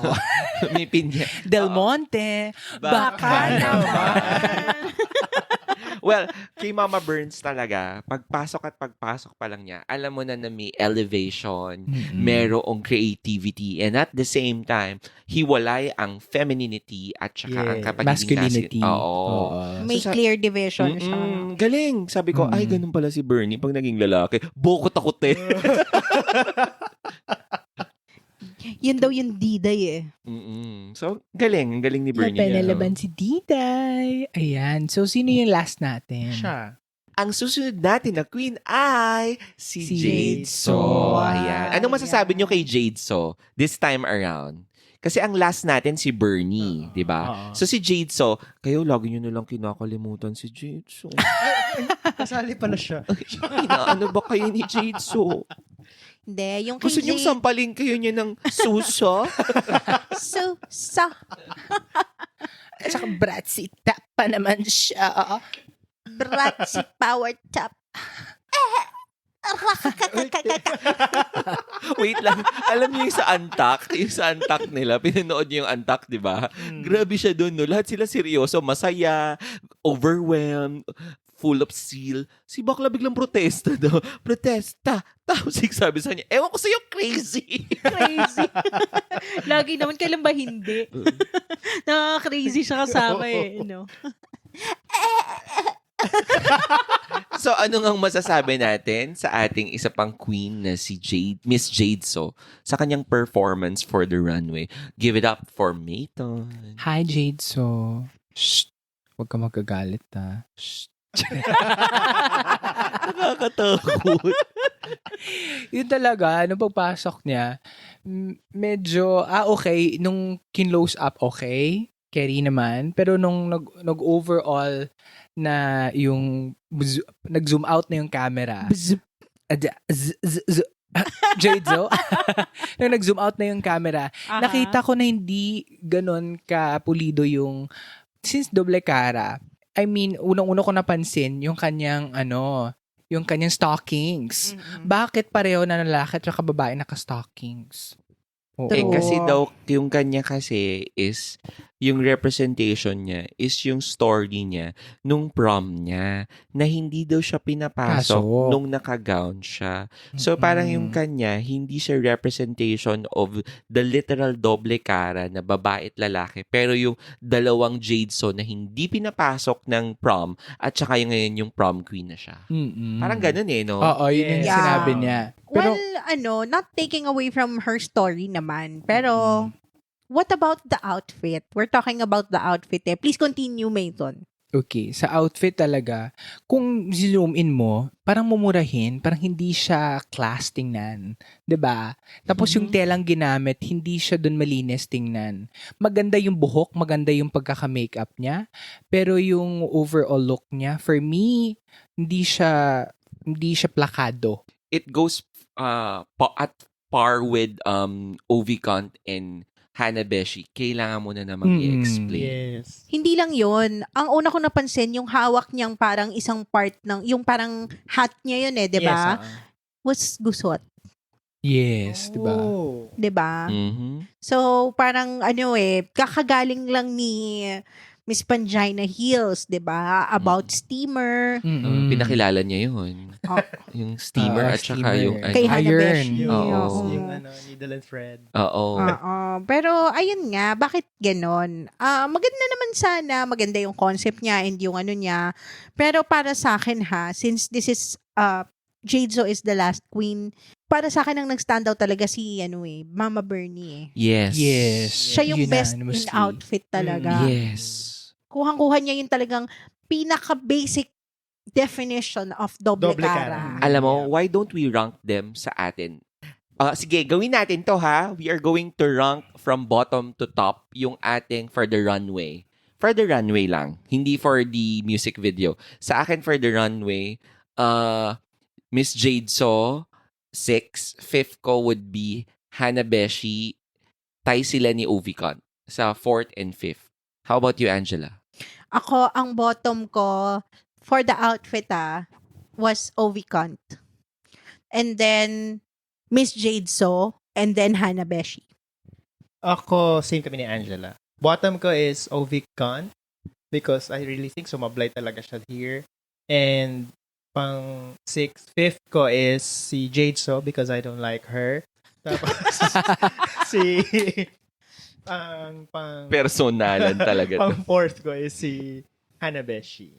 May pinya. Del Monte. Baka naman. Well, kay Mama Burns talaga, pagpasok pa lang niya, alam mo na may elevation, merong creativity, and at the same time, hiwalay ang femininity at saka ang kapagiging Masculinity. Oo. May So, clear division siya. Galing. Sabi ko, ay, ganun pala si Bernie pag naging lalaki. Bokot ako, te. Yun daw yung diday eh. So, galing. Ang galing ni Bernie. Laban si Diday. Ayan. So, sino yung last natin? Siya. Ang susunod natin na queen ay si Si Jade Jade So. So. Ayan. Anong masasabi nyo kay Jade So this time around? Kasi ang last natin si Bernie, di ba? So si Jade So, kayo lagi nyo nalang kinakalimutan si Jade So. Kasali pala siya. Ano ba kayo ni Jade So? Hindi, yung kay Gusto nyo Jade, sampalin kayo niya ng suso? so, At saka bratsita pa naman siya. brat si power top. Wait lang. Alam niyo yung sa Antak nila, pinanood niyo yung Antak, di ba? Grabe siya doon, no? Lahat sila seryoso, masaya, overwhelmed, full of zeal. Si Bakla biglang protesta daw. Protesta. Tapos sabi sa niya, ewan ko sa'yo, crazy. Crazy. Lagi naman, kailan ba hindi? Nakaka-crazy siya kasama eh. No? So, ano ngang masasabi natin sa ating isa pang queen na si Miss Jade So, sa kanyang performance for the runway? Give it up for Mayton. Hi, Jade So. Shh. Huwag ka magagalit, ha. Shh. Nakakatakot. Yun talaga, nung pagpasok niya, medyo, okay, nung kinlose up, okay, carry naman, pero nung nag-overall na yung, nag-zoom out na yung camera, Jade So, nung nag-zoom out na yung camera, nakita ko na hindi ganon ka-pulido yung, since doble cara, I mean, unang-una ko napansin yung kanyang yung kanyang stockings. Bakit pareho na lalaki at saka babae naka-stockings? Oo. Kasi daw, yung kanya kasi is, yung representation niya is yung story niya nung prom niya na hindi daw siya pinapasok Pasok. nung naka-gown siya. So, parang yung kanya, hindi siya representation of the literal doble cara na babae at lalaki. Pero yung dalawang Jade So na hindi pinapasok ng prom at saka yung ngayon yung prom queen na siya. Parang ganun eh, no? Oo, yun yung Yeah. sinabi niya. Pero, Well, not taking away from her story naman. Pero, what about the outfit? We're talking about the outfit eh. Please continue, Mayton. okay, sa outfit talaga, kung zoom in mo, parang mumurahin, parang hindi siya class tingnan. 'Di ba? Tapos yung telang ginamit, hindi siya dun malinis tingnan. Maganda yung buhok, maganda yung pagkaka-makeup niya, pero yung overall look niya, for me, hindi siya plakado. It goes at par with Ovicant and Hanabeshi, kailangan mo na namang i-explain. Yes. Hindi lang yon. Ang una ko napansin, yung hawak niyang parang isang part ng, yung parang hat niya yun di ba? Yes, Was gusot. Yes, diba? Oh. Di ba? Mhm. So, parang kakagaling lang ni Miss Pangina Hills, di ba? About steamer. Pinakilala niya yun. Oh, Yung steamer at saka steamer. yung... kay Iron. Hanabeshi. Oo. Oo. Yung needle and thread. Oo. Oo. Pero, ayun nga, bakit ganon? Maganda naman sana, maganda yung concept niya and yung ano niya. Pero para sa akin since this is, Jade Zo is the last queen, para sa akin ang nag-stand out talaga si, Mama Bernie Yes. Yes. Siya yung best in Unanimously. outfit talaga. Yes. Kuhang-kuha niya yung talagang pinaka-basic definition of doble Doble cara. cara. Alam mo, why don't we rank them sa atin? Sige, gawin natin to ha. We are going to rank from bottom to top yung ating For the Runway. For the Runway lang. Hindi for the music video. Sa akin, For the Runway, Miss Jade So, 6. Fifth ko would be Hanabeshi. Tie sila ni Ovicon sa 4th and 5th. How about you, Angela? Ako, ang bottom ko for the outfit was Ovicont. And then, Miss Jade So, and then Hanabeshi. Ako, same kami ni Angela. Bottom ko is Ovicon because I really think sumablay talaga siya here. And pang 6th, 5th ko is si Jade So because I don't like her. Tapos si pang Personalan talaga to. pang 4th ko is si Hanabeshi.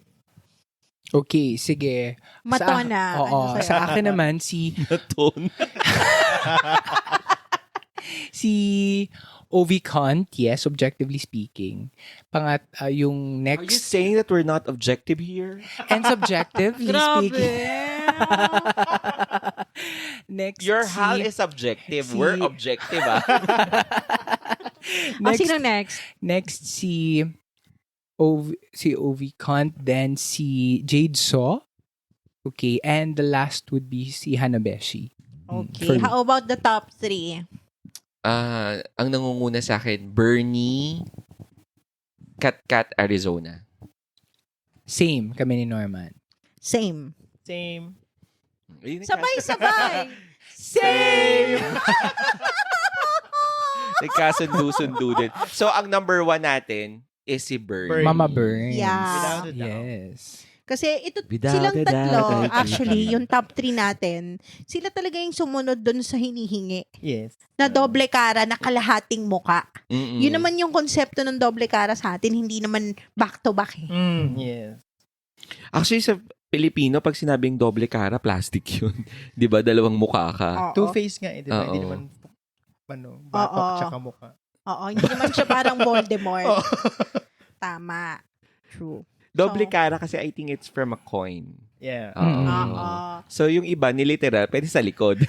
Okay, sige. Matona. Oo. Ano sa'yo? Sa akin naman, si Tone. Ovicont, yes, objectively speaking. Yung Are you next, saying that we're not objective here? and subjectively speaking. Next, Your hal is subjective. We're si- objective, next, Sino next? next si Ovicont, then si Jade So. Okay, and the last would be si Hanabeshi. Okay. How about the top 3? Ang nangunguna sa akin, Bernie, Cat, Arizona. Same kami ni Norman. Same. Same. Sabay-sabay. Same! Nagkasundo-sundo din. So, ang number 1 natin is si Bernie. Mama Burns. Yeah. Without a doubt. Yes. Kasi Without silang a doubt, tatlo, I actually, agree. yung top 3 natin, sila talaga yung sumunod dun sa hinihingi. Yes. Na doble cara, na kalahating muka. Mm-mm. Yun naman yung konsepto ng doble cara sa atin, hindi naman back-to-back eh. Yes. Actually, sa Pilipino, pag sinabing doble cara, plastic yun. Di ba? Dalawang mukha ka. Oo. Two-face nga di ba? Oo. Hindi naman batok Oo. tsaka mukha. Oo, hindi naman siya parang Voldemort. Oo. Tama. True. Doble So- cara kasi I think it's from a coin. Yeah. Oo. Oo. So, yung iba, niliteral, pwede sa likod.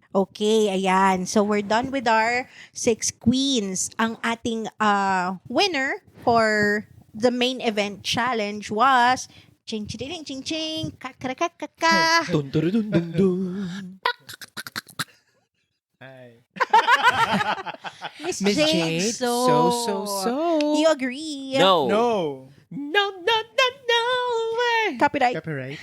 Okay, ayan. So, we're done with our 6 queens. Ang ating winner for the main event challenge was ching ching ching ching kakrakakaka. Dun, dun, dun, dun, dun. Hi. Miss Miss Jade. Jade, So. so. You agree? No. No. No, no, no, no way. Copyright? Copyright.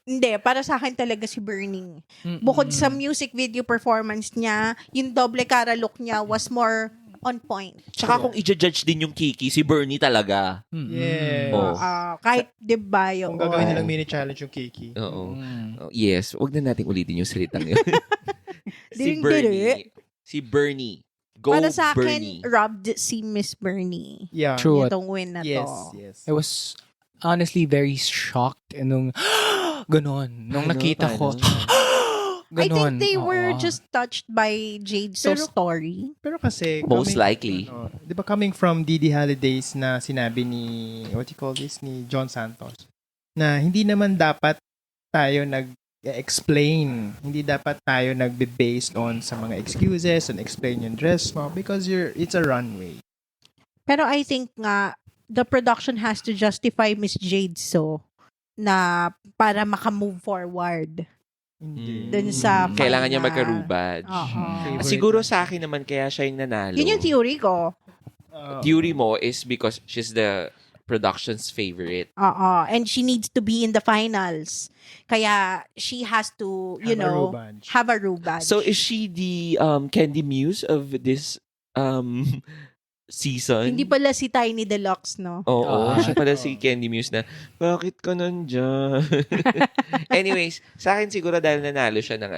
Hindi, para sa akin talaga si Burning. Bukod sa music video performance niya, yung doble cara look niya was more on point. Tsaka kung i-judge din yung Kiki, si Bernie talaga. Yes. Oh. Kahit diba yung... Kung gagawin nilang mini challenge yung Kiki. Oo. Mm. Oh, yes, wag na natin ulitin yung salitang yun. si Ding, Bernie. Si Bernie. Go Para sa akin, Bernie. robbed si Miss Bernie. Yeah. True. Itong win na Yes. to. Yes. I was honestly very shocked nung ganon. Nung Paano? nakita ko, I ganon. think they were Oo. just touched by Jade's Pero- story. Pero kasi Most likely. di ba coming from Didi Holidays na sinabi ni what you call this ni John Santos na hindi naman dapat tayo nag-explain, hindi dapat tayo nagbe-based on sa mga excuses and explain yung dress mo because it's a runway. Pero I think nga, the production has to justify Miss Jade so na para makamove forward. Hindi. Dun sa Kailangan niya final. magka-rubadge. Oo. Favorite. Siguro sa akin naman kaya siya yung nanalo. Yun yung theory ko. Theory mo is because she's the production's favorite. Oo. And she needs to be in the finals. Kaya she has to, have a rubadge. So is she the Candy Muse of this season? Hindi pala si Tiny Deluxe, no? Oo, siya pala si Oo. Candy Muse na, bakit ka nandyan? Anyways, sa akin siguro dahil nanalo siya ng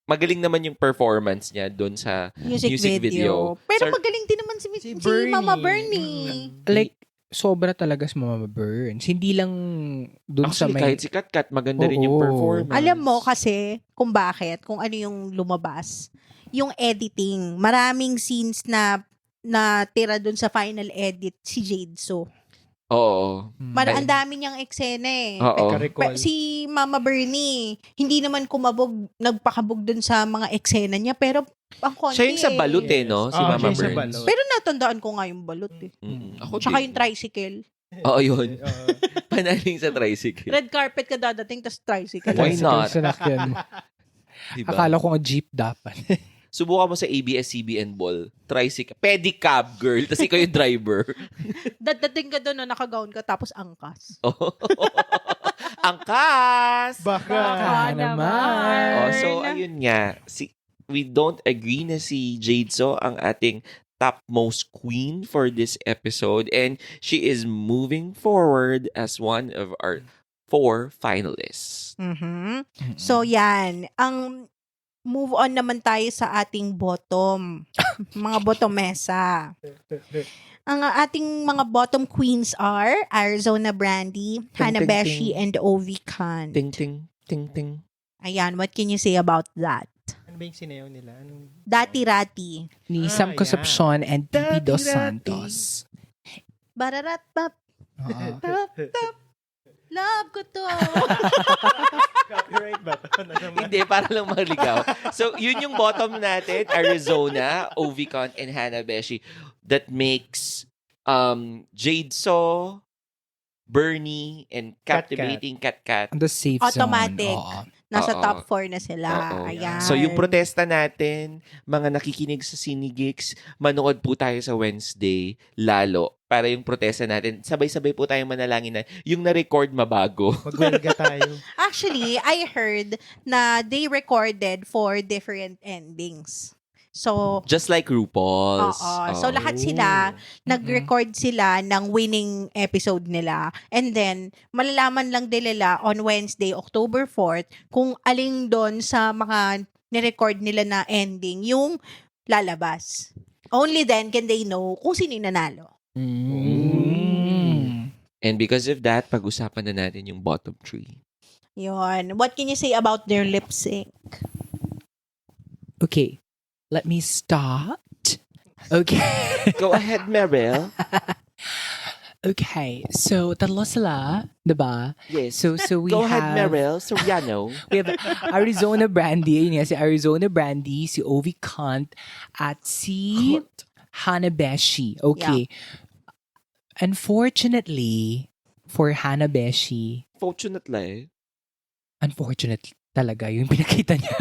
magaling naman yung performance niya doon sa Music video. Pero So, magaling din naman si Bernie. Mama Bernie. Like, sobra talaga si Mama Burns. Hindi lang dun sa actually, may... kahit si Kat magaanda rin yung Oo. performance. Alam mo kasi kung bakit, kung ano yung lumabas. Yung editing. Maraming scenes na tira dun sa final edit si Jade So. Oo. Ang dami niyang eksena eh. Oo. Si Mama Bernie, hindi naman nagpakabog dun sa mga eksena niya, pero ang konti Siya yung sa eh. balut no? Si Oo, Mama siya yung sa Burns. balot. Pero natandaan ko nga yung balot eh. Ako Tsaka din. yung tricycle. Oo, yun. Oo. Panaling sa tricycle. Red carpet ka dadating, tas tricycle. Why not? Sinakyan mo. Diba? Akala ko nga jeep dapat. Subukan mo sa ABS-CBN Ball. Tricycle. Pedicab, girl. Tapos ikaw yung driver. Dadating ka doon, nakagown ka, tapos angkas. Angkas! Baka. naman. Oh, so, ayun nga. We don't agree na si Jade So ang ating topmost queen for this episode. And she is moving forward as one of our 4 finalists. Mhm. So, yan. Move on naman tayo sa ating bottom. Mga bottomesa. Ang ating mga bottom queens are Arizona Brandy, Ting, Hannah ting, Beshi, ting. and Ovi Khan. Ting, ting, ting, ting. Ayan, what can you say about that? Ano ba yung sinayaw nila? Dati-rati. Ni Sam yeah. Concepcion and Pipi Dos Dati-dati. Santos. Bararat pap, Oo. tap, tap. Love ko to. Copyright ba? Ano naman? Hindi, para lang maligaw. So, yun yung bottom natin. Arizona, Ovicon, and Hannah Beshi. That makes Jade So, Bernie, and captivating Kat. On the safe Automatic. zone. Oo. Nasa Oo. top 4 na sila. Oo. Ayan. So, yung protesta natin, mga nakikinig sa Cinegeeks, manood po tayo sa Wednesday, lalo, para yung protesta natin, sabay-sabay po tayong manalangin na yung na-record mabago. Magwelga tayo. Actually, I heard na they recorded 4 different endings. So, Just like RuPaul's. oo. So, lahat sila, nag-record sila ng winning episode nila. And then, malalaman lang nila on Wednesday, October 4th, kung aling doon sa mga nirecord nila na ending yung lalabas. Only then can they know kung sino yung nanalo. And because of that, pag-usapan na natin yung bottom 3. Yun. What can you say about their lip sync? Okay. Let me start. Okay. Go ahead, Meryl. Okay. So, tatlo sila, diba? Yes. So we Go have... ahead, Meryl. Soriano. We have Arizona Brandy. Yun nga, si Arizona Brandy, si Ovi Kant, at si Hannah Beshi. Okay. Unfortunately, for Hannah Beshi, Fortunately. unfortunate talaga yung pinakita niya.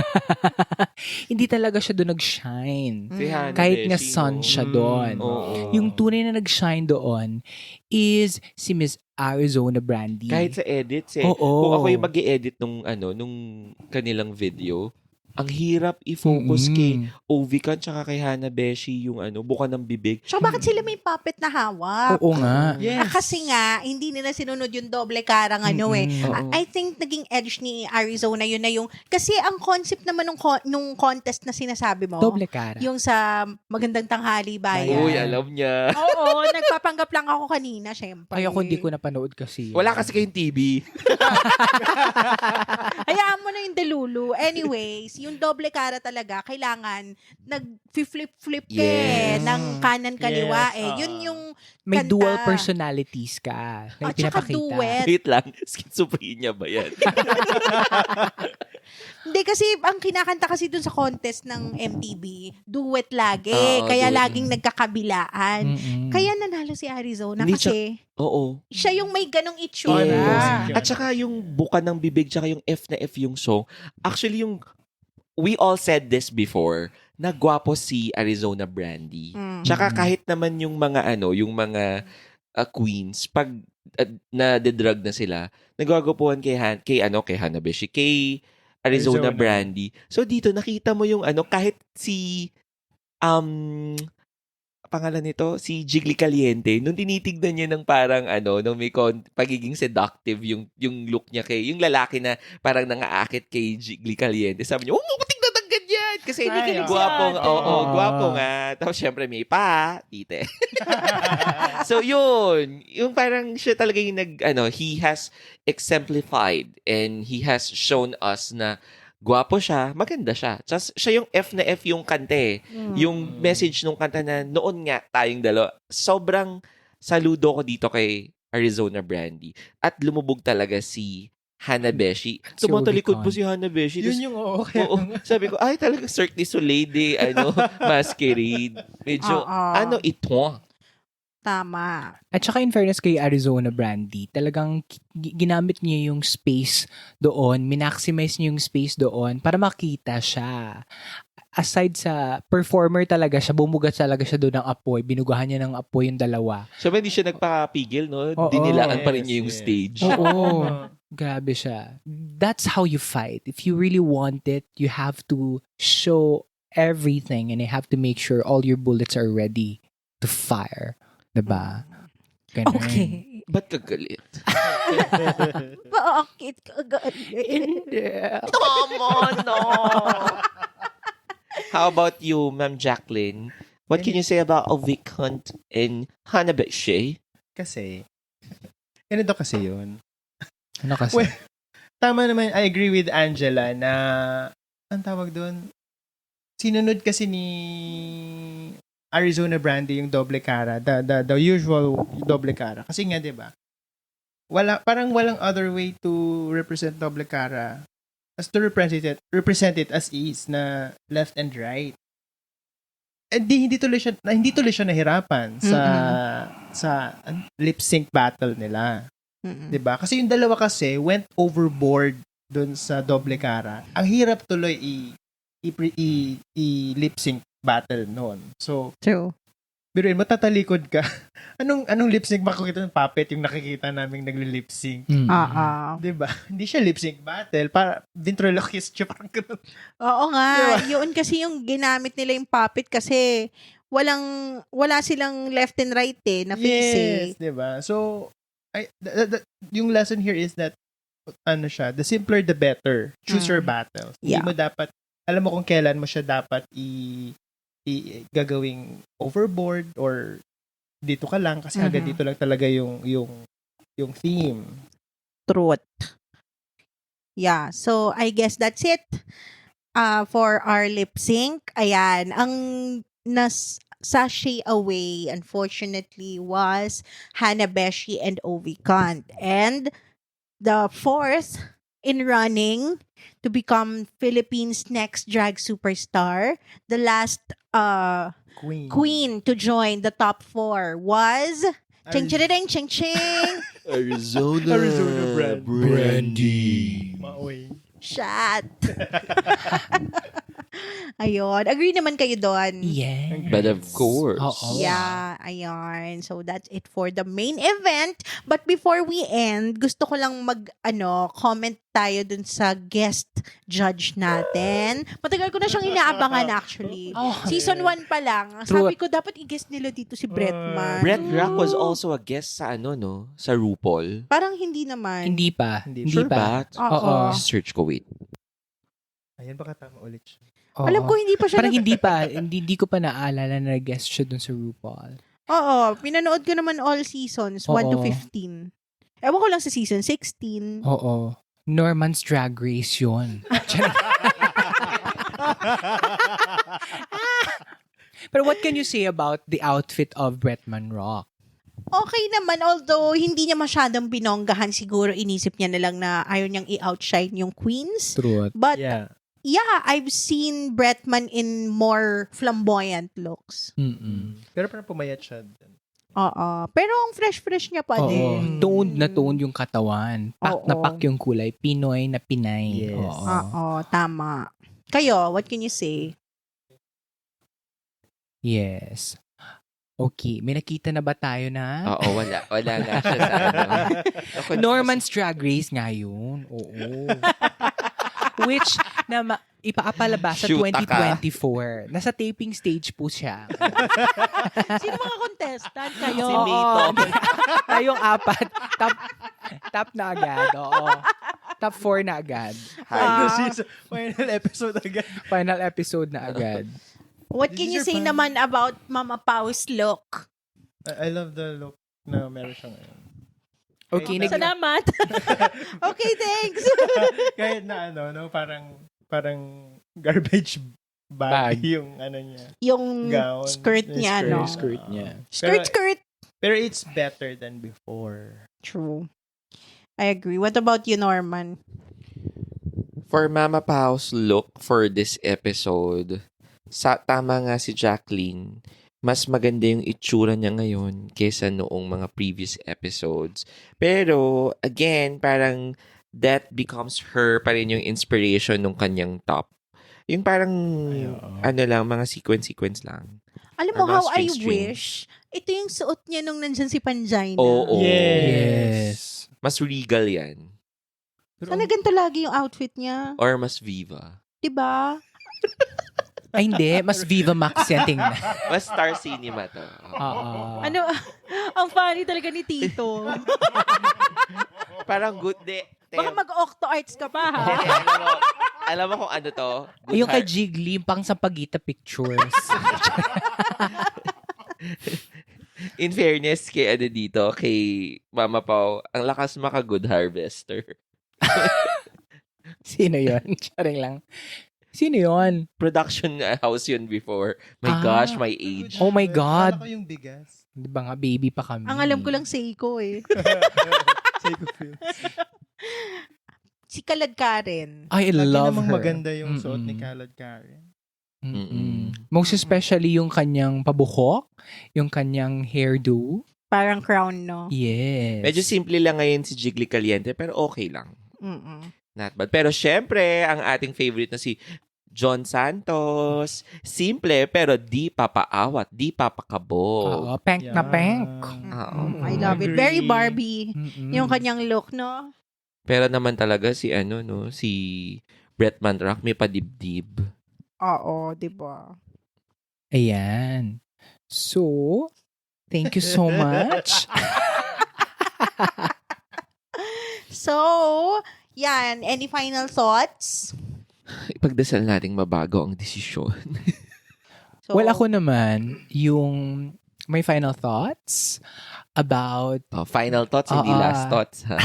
Hindi talaga siya doon nag-shine. Si Hannah Kahit nga Beshi, sun no? siya doon. Oo. Yung tunay na nag-shine doon is si Miss Arizona Brandy. Kahit sa edits eh. Oo. Kung ako yung mag-i-edit nung kanilang video, ang hirap i-focus kay Ovican tsaka kay Hannah Beshi yung buka ng bibig. So, bakit sila may puppet na hawak? Oo nga. Yes. Kasi nga, hindi nila sinunod yung doble karang eh. Oo. I think naging edge ni Arizona yun na yung, kasi ang concept naman nung contest na sinasabi mo, Doble cara. yung sa Magandang Tanghali Bayan. Uy, alam niya. Oo, nagpapanggap lang ako kanina, syempre. Ay, ako hindi ko napanood kasi. Wala kasi kayong TV. Hayaan mo na yung delulu. Anyways, yung doble cara talaga, kailangan nag-flip-flip ka ng kanan kaliwa Yes, Yun yung May kanta. dual personalities ka na At saka ipinapakita. duet. Wait lang. Schizophrenia ba yan? Hindi kasi, ang kinakanta kasi dun sa contest ng MTV, duet lagi. Oo, Kaya duet. laging nagkakabilaan. Mm-mm. Kaya nanalo si Arizona Hindi, kasi Oo. siya yung may ganong Oh, itsura. yes. At saka yung buka ng bibig tsaka yung F na F yung song. Actually, we all said this before, na gwapo si Arizona Brandy. Mm. Tsaka kahit naman yung mga queens, pag na-drug na sila, nagwagwapuhan kay Hanabishi, kay Arizona Arizona. Brandy. So dito, nakita mo yung kahit si, pangalan nito, si Jiggly Caliente, nung tinitignan niya ng parang nung may pagiging seductive yung look niya yung lalaki na parang nangaakit kay Jiggly Caliente. Sabi niya, mo tignan ng ganyan! Kasi Ay, gwapong, oo. gwapo nga. Tapos syempre may tite. So yun, yung parang siya talaga yung he has exemplified and he has shown us na gwapo siya, maganda siya. Tapos siya yung F na F yung kante. Yung message nung kanta na noon nga tayong dalawa. Sobrang saludo ko dito kay Arizona Brandy. At lumubog talaga si Hanabishi. Si Tumatalikod Obicon. po si Hanabishi. Yun yung okay. Oo. Sabi ko, ay talaga Cirque du Soleil de, masquerade. Medyo, Oo. ito. Tama. At saka in fairness kay Arizona Brandy, talagang ginamit niya yung space doon, minaximize niya yung space doon para makita siya. Aside sa performer talaga siya, bumugat talaga siya doon ng apoy, binugahan niya ng apoy yung dalawa. So, hindi siya nagpapigil, no? Oo. Dinilaan pa rin niya yung Yes, yes. stage. Oo. Grabe siya. That's how you fight. If you really want it, you have to show everything and you have to make sure all your bullets are ready to fire. Diba? Ganun. Okay. Ba't kagalit? Bakit kagalit? Tama na! How about you, Ma'am Jacqueline? What can you say about Ovic Hunt and Hanabishi? Kasi, ganito kasi yun. Ano kasi? Well, tama naman, I agree with Angela na, ang tawag doon, sinunod kasi ni Arizona Brandy yung doble cara, the usual doble cara. Kasi nga, 'di ba? Parang walang other way to represent doble cara as to represent it as is na left and right. Hindi tuloy siya nahirapan sa lip sync battle nila. 'Di ba? Kasi yung dalawa kasi went overboard doon sa doble cara. Ang hirap tuloy i-lip sync battle noon. So, True. biruin mo, tatalikod ka. anong lip sync makikita ng puppet yung nakikita naming nagli-lip sync? Mm. Diba? Hindi siya lip sync battle. Para ventriloquist siya. Parang ganun. Oo nga. Diba? Yun kasi yung ginamit nila yung puppet kasi wala silang left and right na face Yes, diba? So, yung lesson here is that the simpler the better. Choose your battles. Yeah. Hindi mo dapat, alam mo kung kailan mo siya dapat gagawing overboard or dito ka lang kasi hanggang dito lang talaga yung theme. Truth. Yeah, so I guess that's it for our lip sync. Ayan, ang sashay away, unfortunately, was Hanabishi and Ovikant. And the fourth in running to become Philippines' next drag superstar, the last queen to join the top 4 was ching ching ching ching Arizona Brandy. Maoy. shot. Ayun. Agree naman kayo doon. Yeah. But of course. Oo. Yeah, ayun. So that's it for the main event. But before we end, gusto ko lang comment tayo dun sa guest judge natin. Matagal ko na siyang inaabangan actually. Oh. Season 1 pa lang. Sabi ko dapat i-guest nila dito si Bretman. Brett Rock was also a guest sa sa RuPaul. Parang hindi naman. Hindi pa. Hindi Sure pa. ba? Oo. Search ko, wait. Ayan, baka tama ulit siya. Oo. Alam ko hindi pa siya. Parang hindi pa. Hindi ko pa naalala na guest siya dun sa RuPaul. Oo. Pinanood ko naman all seasons. 1 to Oo. 15. Ewan ko lang sa season 16. Oo. Norman's Drag Race yun. Pero what can you say about the outfit of Bretman Rock? Okay naman, although hindi niya masyadong binonggahan. Siguro inisip niya na lang na ayaw niyang i-outshine yung queens. Truth. But Yeah. yeah, I've seen Bretman in more flamboyant looks. Mm-mm. Pero parang pumayat siya. Oo. Pero ang fresh-fresh niya pa Oo. din. Toned na toned yung katawan. Pak na Oo. pak yung kulay. Pinoy na Pinay. Yes. Oo. Oo, tama. Kayo, what can you say? Yes. Okay. May nakita na ba tayo na? Oo, wala. Wala nga siya sa ano. Ako, Norman's Drag Race nga yun. Oo. Which ipaapalabas sa Shoot, 2024. Nasa taping stage po siya. Sino mga contestant kayo? Si Mito. Tayong apat. Top na agad. Oo. Top 4 na agad. Final episode agad. Final episode na agad. What can you say naman about Mama Pau's look? I love the look na meron siya ngayon. Okay, Salamat. Okay, thanks. Kahit na ano, no, parang garbage bag, Bag. yung ano niya. Yung Gown. skirt Yung niya, no? skirt niya. Skirt. Pero it's better than before. True. I agree. What about you, Norman? For Mama Pau's look for this episode, tama nga si Jacqueline, mas maganda yung itsura niya ngayon kesa noong mga previous episodes. Pero, again, parang that becomes her pa rin yung inspiration ng kanyang top. Yung parang, ano lang, mga sequence lang. Alam mo Or mga how I string-string. wish ito yung suot niya nung nandyan si Panjay na. Oo. Yes. Mas regal yan. Sana ganito lagi yung outfit niya. Or mas viva. Diba? Ay, hindi. Mas Viva Max yan tingnan. Mas star cinema to. Oo. Ano, ang funny talaga ni Tito. Parang good day. Baka mag-octo arts ka pa, ha? Alam mo kung ano to? Good Yung kay heart. Jiggly, yung pang sampagita pictures. In fairness kay ano dito, kay Mama Pao, ang lakas maka-good harvester. Sino yun? Charing lang. Sino yun? Production house yun before. My Ah. gosh, my age. Oh my God. Akala ko yung bigas. Di ba nga, baby pa kami. Ang alam ko lang Seiko eh. Seiko Films. Si Kalad Karen. I Lagi love namang her. maganda yung suot ni Mm-mm. Khaled Karen. Mm-mm. Most especially yung kanyang pabuhok, yung kanyang hairdo. Parang crown, no? Yes. Medyo simple lang ngayon si Jiggly Caliente, pero okay lang. Mm-mm. Not bad. Pero syempre, ang ating favorite na si John Santos. Simple, pero di papaawat, di papakabog. Oo, pank na pank. Oo. I love it. Agree. Very Barbie. Mm-mm. Yung kanyang look, no? Pero naman talaga si si Bretman Rock may padibdib. Oo, di ba? Ayan. So, thank you so much. So, yan. Any final thoughts? Ipagdasal nating mabago ang desisyon. So, Well, ako naman, yung may final thoughts about Oh, final thoughts, hindi last thoughts. Ha?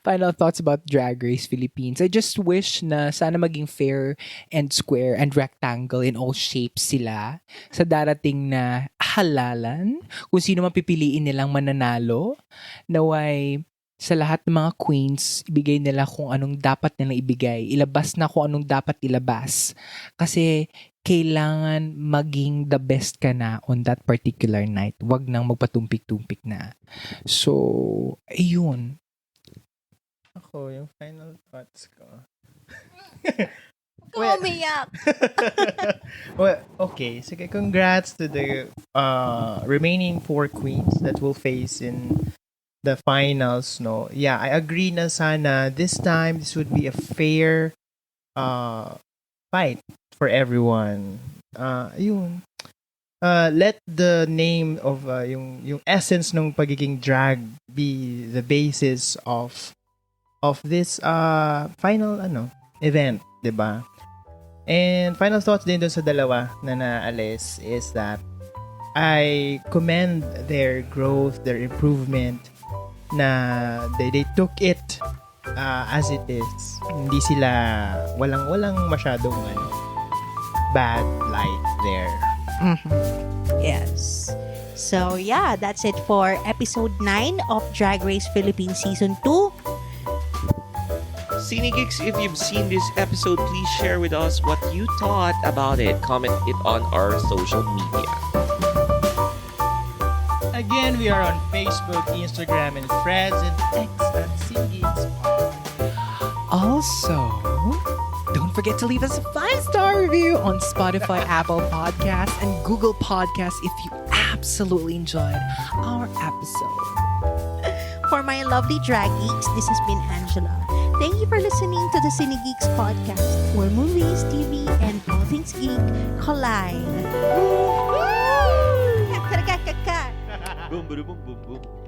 final thoughts about Drag Race Philippines. I just wish na sana maging fair and square and rectangle in all shapes sila sa darating na halalan. Kung sino man pipiliin nilang mananalo, naway sa lahat ng mga queens, ibigay nila kung anong dapat nilang ibigay. Ilabas na kung anong dapat ilabas. Kasi kailangan maging the best ka na on that particular night. Huwag nang magpatumpik-tumpik na. So, ayun. Ako, yung final thoughts ko. Ikaw umiyak. Well, okay. Sige, congrats to the remaining 4 queens that will face in the finals, no? Yeah, I agree na sana this time this would be a fair fight for everyone. Yun. Let the name of yung essence ng pagiging drag be the basis of this final event, 'di ba? And final thoughts din dun sa dalawa na naalis is that I commend their growth, their improvement na they took it as it is. Hindi sila walang masyadong bad light there. Yes. So yeah, that's it for episode 9 of Drag Race Philippines Season 2. Cinegeeks, if you've seen this episode, please share with us what you thought about it. Comment it on our social media. Again, we are on Facebook, Instagram, and Threads, and X at Cinegeeks. Also, don't forget to leave us a 5-star review on Spotify, Apple Podcasts, and Google Podcasts if you absolutely enjoyed our episode. For my lovely drag geeks, this has been Angela. Thank you for listening to the Cine Geeks podcast, where movies, TV, and all things geek collide. Boom, boom, boom, boom, boom.